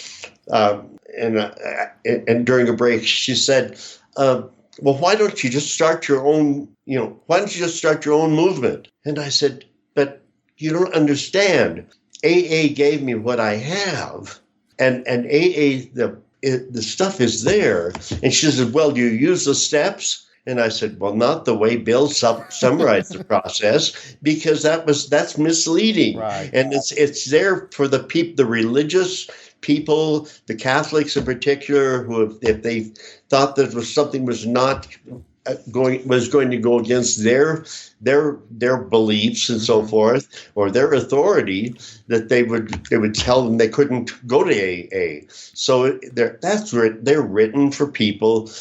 and during a break she said, "Well, why don't you just start your own? Why don't you just start your own movement?" And I said, "But you don't understand. AA gave me what I have, and AA the stuff is there." And she said, "Well, do you use the steps?" And I said, "Well, not the way Bill summarized the process, because that's misleading. Right. And it's there for the religious people, the Catholics in particular, who if they thought that something was not going to go against their beliefs and so forth, or their authority, that they would tell them they couldn't go to AA. So they're written for people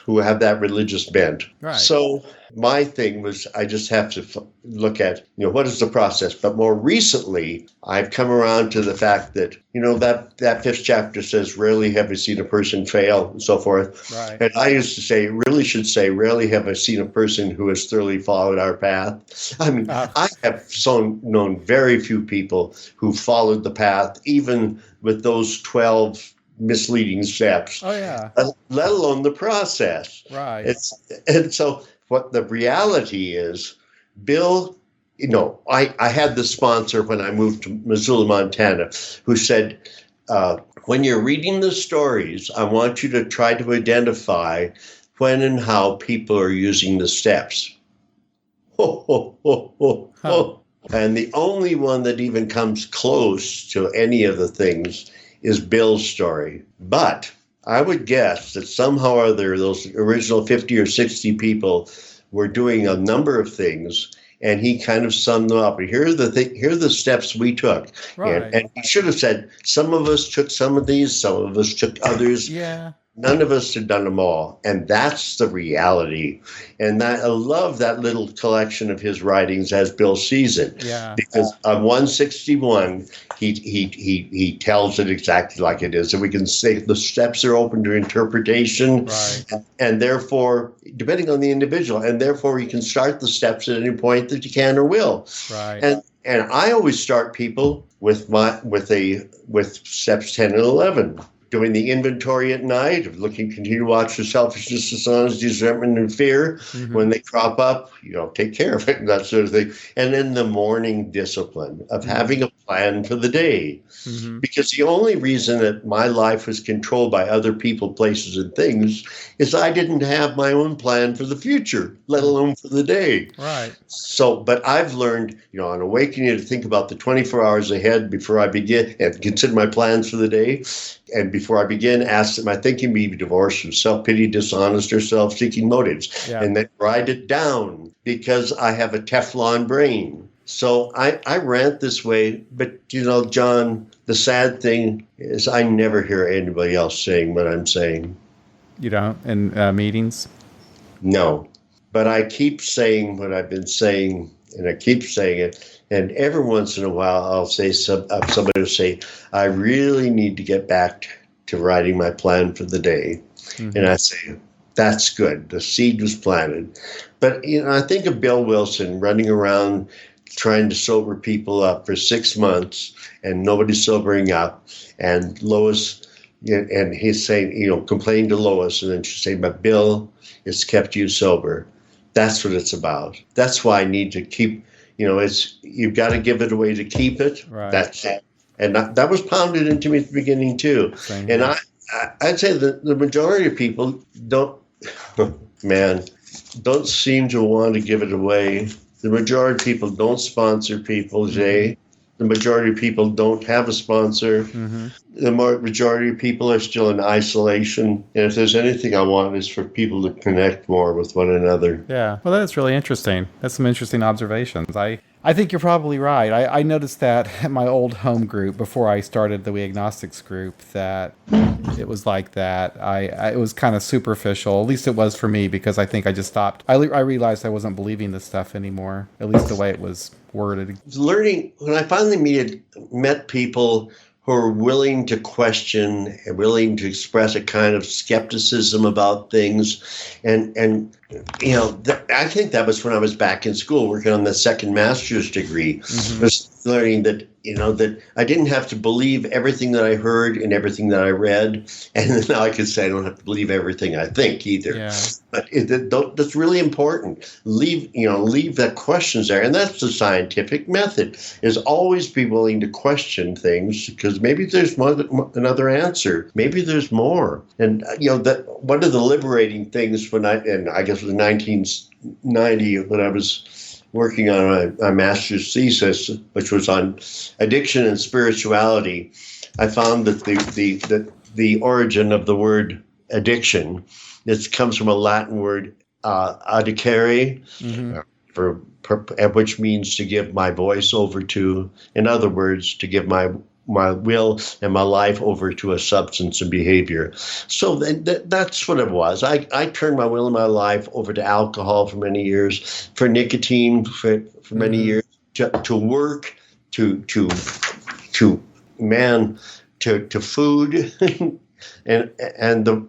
who have that religious bent. Right. So my thing was, I just have to look at, what is the process? But more recently, I've come around to the fact that, that 5th chapter says, rarely have I seen a person fail, and so forth. Right. And I used to say, really should say, rarely have I seen a person who has thoroughly followed our path. I mean, I have known very few people who followed the path, even with those 12 misleading steps. Oh, yeah. Let alone the process. Right. And so what the reality is, Bill, I had the sponsor when I moved to Missoula, Montana, who said, when you're reading the stories, I want you to try to identify when and how people are using the steps. Ho, ho, ho, ho, ho. And the only one that even comes close to any of the things is Bill's story. But I would guess that somehow or other, those original 50 or 60 people were doing a number of things, and he kind of summed them up. Here are the steps we took. Right. And he should have said, some of us took some of these, some of us took others. Yeah. None of us have done them all. And that's the reality. And I love that little collection of his writings as Bill sees it. Yeah. Because on 161, he tells it exactly like it is. And we can say the steps are open to interpretation. Right. And therefore, depending on the individual, and therefore you can start the steps at any point that you can or will. Right. And I always start people with steps 10 and 11. Doing the inventory at night, of continue to watch for selfishness, dishonesty, resentment, and fear. Mm-hmm. When they crop up, take care of it, and that sort of thing. And then the morning discipline of having a plan for the day. Mm-hmm. Because the only reason that my life was controlled by other people, places, and things is I didn't have my own plan for the future, let alone for the day. Right. So, but I've learned, on awakening, to think about the 24 hours ahead before I begin and consider my plans for the day. And before I begin, ask that my thinking be divorced from self-pity, dishonest, or self-seeking motives. Yeah. And then write it down, because I have a Teflon brain. So I rant this way, but, John, the sad thing is I never hear anybody else saying what I'm saying. You don't in meetings? No, but I keep saying what I've been saying, and I keep saying it. And every once in a while, I'll say somebody will say, I really need to get back to writing my plan for the day. Mm-hmm. And I say, that's good. The seed was planted. But, I think of Bill Wilson running around trying to sober people up for 6 months, and nobody's sobering up. And Lois, and he's saying, complaining to Lois, and then she's saying, but Bill, it's kept you sober. That's what it's about. That's why I need to keep, you've got to give it away to keep it. Right. That's it. And that was pounded into me at the beginning too. Same and I'd say that the majority of people don't seem to want to give it away. The majority of people don't sponsor people, Jay. The majority of people don't have a sponsor. Mm-hmm. The majority of people are still in isolation. And if there's anything I want, is for people to connect more with one another. Yeah. Well, that's really interesting. That's some interesting observations. I think you're probably right. I noticed that at my old home group before I started the We Agnostics group, that it was like that. It was kind of superficial. At least it was for me, because I think I just stopped. I realized I wasn't believing this stuff anymore, at least the way it was worded. Learning, when I finally met people who are willing to question and willing to express a kind of skepticism about things. And I think that was when I was back in school working on the second master's degree. Mm-hmm. Was learning that, that I didn't have to believe everything that I heard and everything that I read. And now I could say I don't have to believe everything I think either. Yeah. But that's really important. Leave that questions there. And that's the scientific method, is always be willing to question things, because maybe there's another answer. Maybe there's more. And, one of the liberating things I guess it was 1990 when I was working on my master's thesis, which was on addiction and spirituality, I found that the origin of the word addiction, it comes from a Latin word, adicere, mm-hmm. Which means to give my voice over to, in other words, to give my will and my life over to a substance and behavior. So that's what it was. I turned my will and my life over to alcohol for many years, for nicotine for many years, to work, to food, and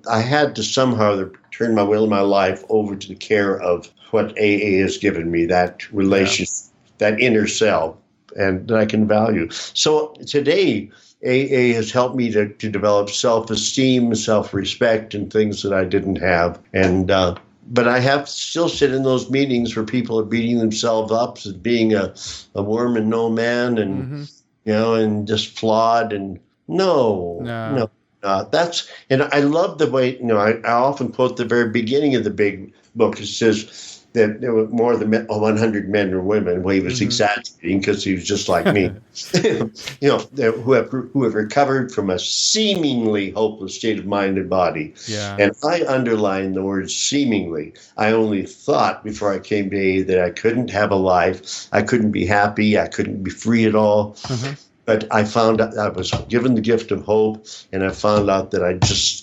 I had to somehow turn my will and my life over to the care of what AA has given me, that relationship, that inner self. and that I can value. So today, AA has helped me to develop self-esteem, self-respect, and things that I didn't have. And but I have to still sit in those meetings where people are beating themselves up as being a worm and no man, and and just flawed. And no. And I love the way, I often quote the very beginning of the big book. It says that there were more than 100 men or women. Well, he was exaggerating because he was just like me, who have recovered from a seemingly hopeless state of mind and body. Yeah. And I underline the word seemingly. I only thought before I came to AA that I couldn't have a life. I couldn't be happy. I couldn't be free at all. But I found out I was given the gift of hope, and I found out that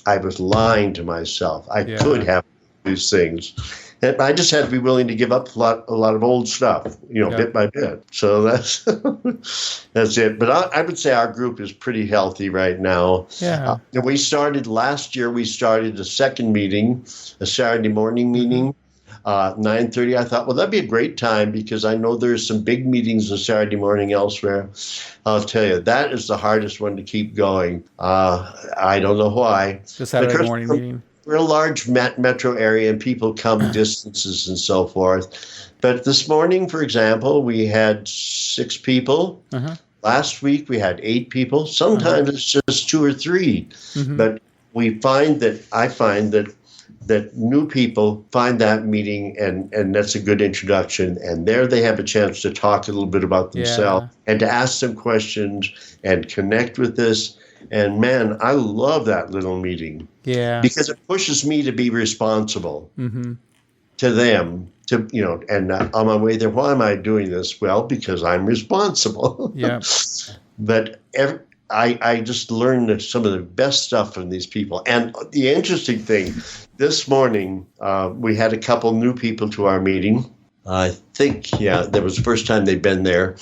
I was lying to myself. I could have these things. And I just had to be willing to give up a lot of old stuff, bit by bit. So that's that's it. But I would say our group is pretty healthy right now. Yeah. We started last year. We started a second meeting, a Saturday morning meeting, 9:30. I thought, well, that'd be a great time because I know there's some big meetings on Saturday morning elsewhere. I'll tell you, that is the hardest one to keep going. I don't know why. The Saturday morning meeting. We're a large metro area and people come distances and so forth. But this morning, for example, we had 6 people. Last week, we had 8 people. Sometimes it's just 2 or 3. But I find that new people find that meeting and that's a good introduction. And there they have a chance to talk a little bit about themselves and to ask them questions and connect with this. And man, I love that little meeting. Yeah. Because it pushes me to be responsible to them, and on my way there, why am I doing this? Well, because I'm responsible. Yeah. But I just learned some of the best stuff from these people. And the interesting thing, this morning, we had a couple new people to our meeting. I think, that was the first time they'd been there.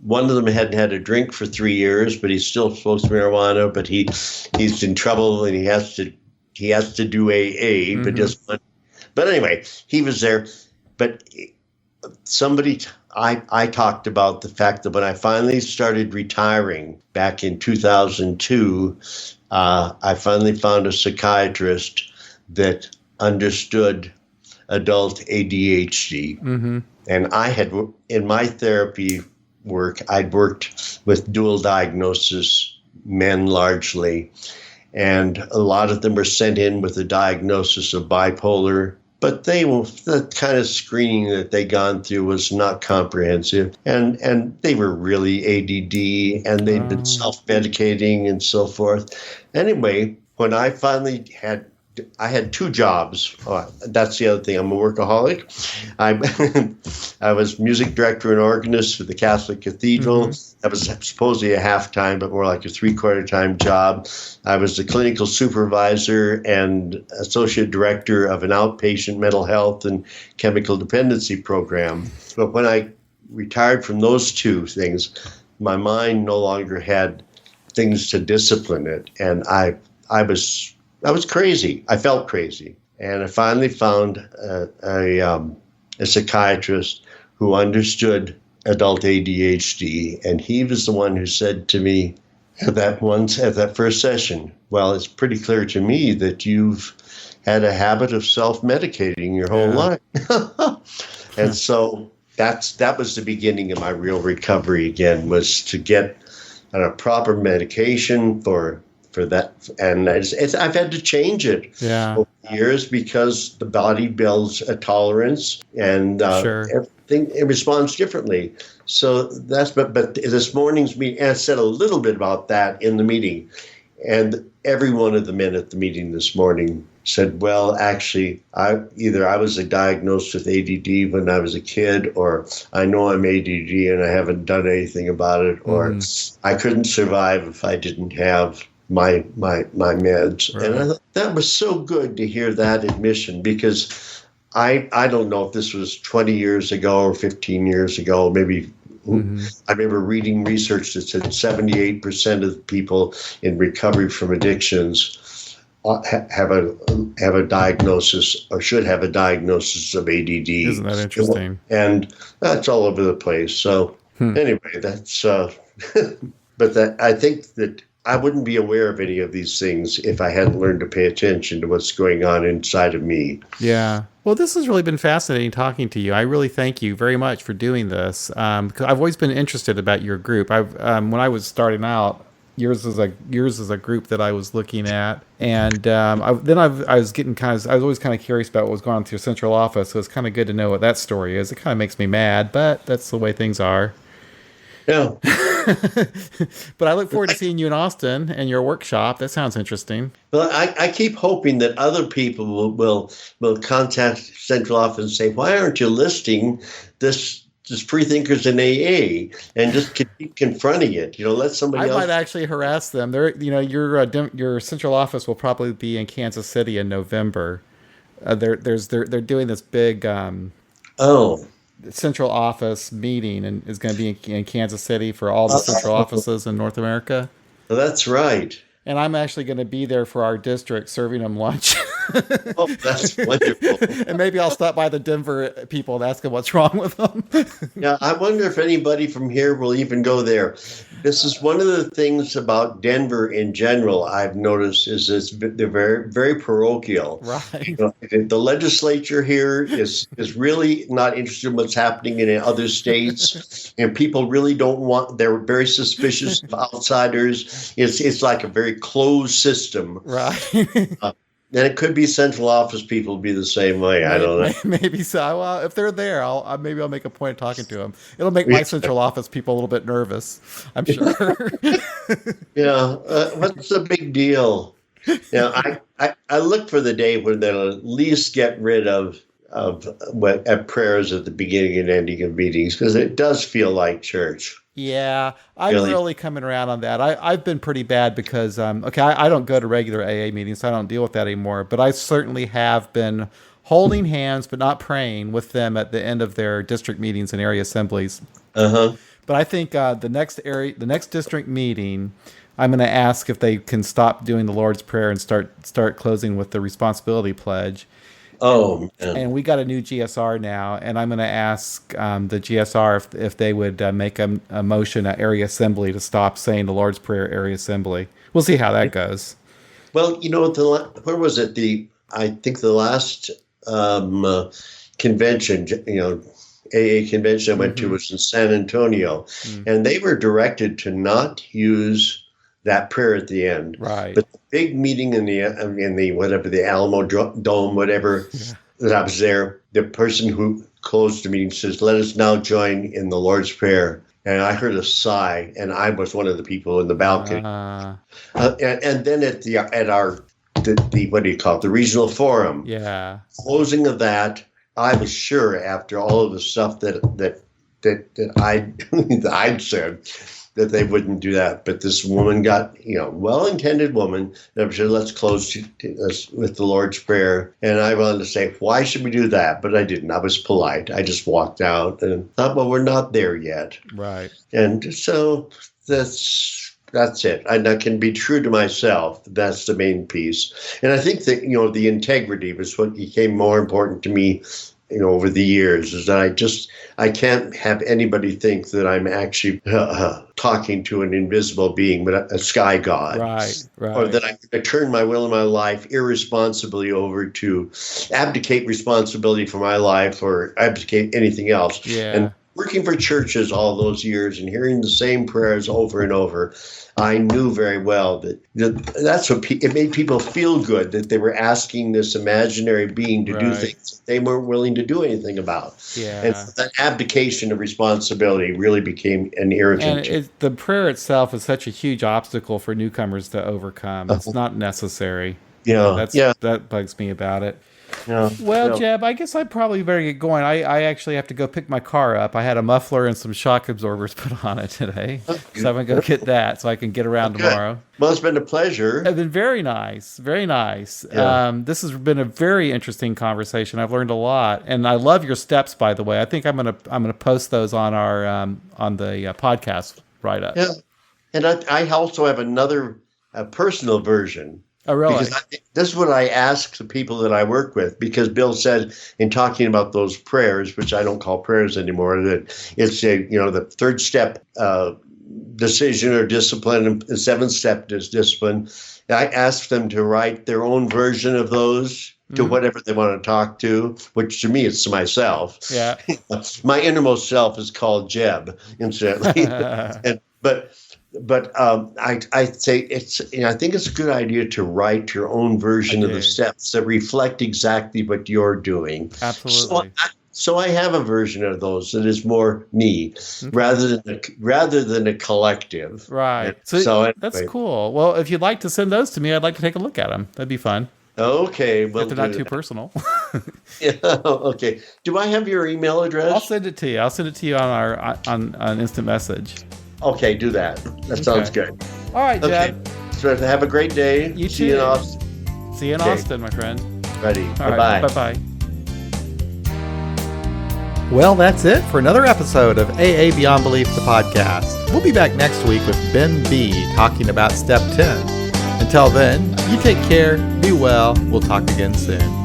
One of them hadn't had a drink for 3 years, but he's still smokes marijuana. But he's in trouble and he has to do AA. But anyway, he was there. But I talked about the fact that when I finally started retiring back in 2002, I finally found a psychiatrist that understood adult ADHD, and I had in my therapy work, I'd worked with dual diagnosis men largely, and a lot of them were sent in with a diagnosis of bipolar, but the kind of screening that they gone through was not comprehensive, and they were really ADD, and they'd been self-medicating and so forth. Anyway, when I finally I had 2 jobs. That's the other thing. I'm a workaholic. I was music director and organist for the Catholic Cathedral. That was supposedly a half-time, but more like a 3/4-time job. I was the clinical supervisor and associate director of an outpatient mental health and chemical dependency program. But when I retired from those 2 things, my mind no longer had things to discipline it, and I was crazy. I felt crazy. And I finally found a psychiatrist who understood adult ADHD. And he was the one who said to me at that first session, well, it's pretty clear to me that you've had a habit of self-medicating your whole life. And so that was the beginning of my real recovery again, was to get a proper medication for that, and I've had to change it over the years because the body builds a tolerance, and everything it responds differently. So but this morning's meeting, I said a little bit about that in the meeting, and every one of the men at the meeting this morning said, well, actually, I was diagnosed with ADD when I was a kid, or I know I'm ADD and I haven't done anything about it, or I couldn't survive if I didn't have my meds. Right. And I thought that was so good to hear that admission, because I don't know if this was 20 years ago or 15 years ago, maybe. I remember reading research that said 78% of people in recovery from addictions have a diagnosis, or should have a diagnosis of ADD. Isn't that interesting? And that's all over the place. So Anyway, that's, but I think that I wouldn't be aware of any of these things if I hadn't learned to pay attention to what's going on inside of me. Yeah. Well, this has really been fascinating talking to you. I really thank you very much for doing this. 'Cause I've always been interested about your group. When I was starting out, yours is a group that I was looking at, and I was always kind of curious about what was going on with your central office. So it's kind of good to know what that story is. It kind of makes me mad, but that's the way things are. Yeah. But I look forward to seeing you in Austin and your workshop. That sounds interesting. Well, I keep hoping that other people will contact central office and say, "Why aren't you listing this Freethinkers in AA?" And just keep confronting it. Let somebody else. I might actually harass them. Your central office will probably be in Kansas City in November. They're doing this big central office meeting, and is going to be in Kansas City for all the central offices in North America. That's right. And I'm actually going to be there for our district, serving them lunch. Oh, that's wonderful. And maybe I'll stop by the Denver people and ask them what's wrong with them. Yeah, I wonder if anybody from here will even go there. This is one of the things about Denver in general I've noticed is they're very, very parochial. Right. The legislature here is really not interested in what's happening in other states, and people really they're very suspicious of outsiders. It's like a very closed system. Right. And it could be central office people be the same way. I don't know. Maybe so. Well, if they're there, maybe I'll make a point of talking to them. It'll make my central office people a little bit nervous, I'm sure. Yeah. What's the big deal? I look for the day when they'll at least get rid of prayers at the beginning and ending of meetings, because it does feel like church. Yeah, I'm really coming around on that. I've been pretty bad because, I don't go to regular AA meetings, so I don't deal with that anymore. But I certainly have been holding hands, but not praying with them at the end of their district meetings and area assemblies. Uh-huh. But I think the next district meeting, I'm going to ask if they can stop doing the Lord's Prayer and start closing with the responsibility pledge. Oh, man. And we got a new GSR now, and I'm going to ask the GSR if they would make a motion at area assembly to stop saying the Lord's Prayer area assembly. We'll see how that goes. Well, where was it? I think the last convention, AA convention I went to was in San Antonio, and they were directed to not use that prayer at the end. Right. But the big meeting in the Alamo Dome, whatever, that I was there, the person who closed the meeting says, "Let us now join in the Lord's Prayer." And I heard a sigh, and I was one of the people in the balcony. And then at our what do you call it, the regional forum, closing of that, I was sure after all of the stuff that I'd said, that they wouldn't do that. But this woman got, well-intended woman, that said, "Let's close with the Lord's Prayer." And I wanted to say, "Why should we do that?" But I didn't. I was polite. I just walked out and thought, well, we're not there yet. Right. And so that's it. I can be true to myself. That's the main piece. And I think that, the integrity was what became more important to me over the years, is that I can't have anybody think that I'm actually talking to an invisible being, but a sky god. Right. Or that I turn my will and my life irresponsibly over to abdicate responsibility for my life or abdicate anything else. Yeah. And working for churches all those years and hearing the same prayers over and over, I knew very well that that's what it made people feel good, that they were asking this imaginary being to do things they weren't willing to do anything about. Yeah. And so that abdication of responsibility really became an irritant. And the prayer itself is such a huge obstacle for newcomers to overcome. It's not necessary. Yeah. That bugs me about it. Yeah. Well, Jeb, I guess I probably better get going. I actually have to go pick my car up. I had a muffler and some shock absorbers put on it today. So I'm going to go get that so I can get around tomorrow. Well, it's been a pleasure. It's been very nice. Very nice. Yeah. This has been a very interesting conversation. I've learned a lot. And I love your steps, by the way. I think I'm gonna post those on our on the podcast write-up. Yeah. And I also have another personal version Oh, really? Because this is what I ask the people that I work with, because Bill said in talking about those prayers, which I don't call prayers anymore, that it's the third step decision or discipline, and the seventh step is discipline. I ask them to write their own version of those to whatever they want to talk to, which to me it's to myself. Yeah. My innermost self is called Jeb, incidentally. But I say I think it's a good idea to write your own version of the steps that reflect exactly what you're doing. Absolutely. So I have a version of those that is more me, rather than a collective. Right. So anyway. That's cool. Well, if you'd like to send those to me, I'd like to take a look at them. That'd be fun. Okay. If they're not too personal. Yeah. Okay. Do I have your email address? I'll send it to you. I'll send it to you on instant message. Okay, do that. That sounds good. All right, Jeb. Okay. So have a great day. You See too. you in Austin. See you in Austin, my friend. Ready. All Bye-bye. right, bye-bye. Well, that's it for another episode of AA Beyond Belief, the podcast. We'll be back next week with Ben B talking about Step 10. Until then, you take care, be well, we'll talk again soon.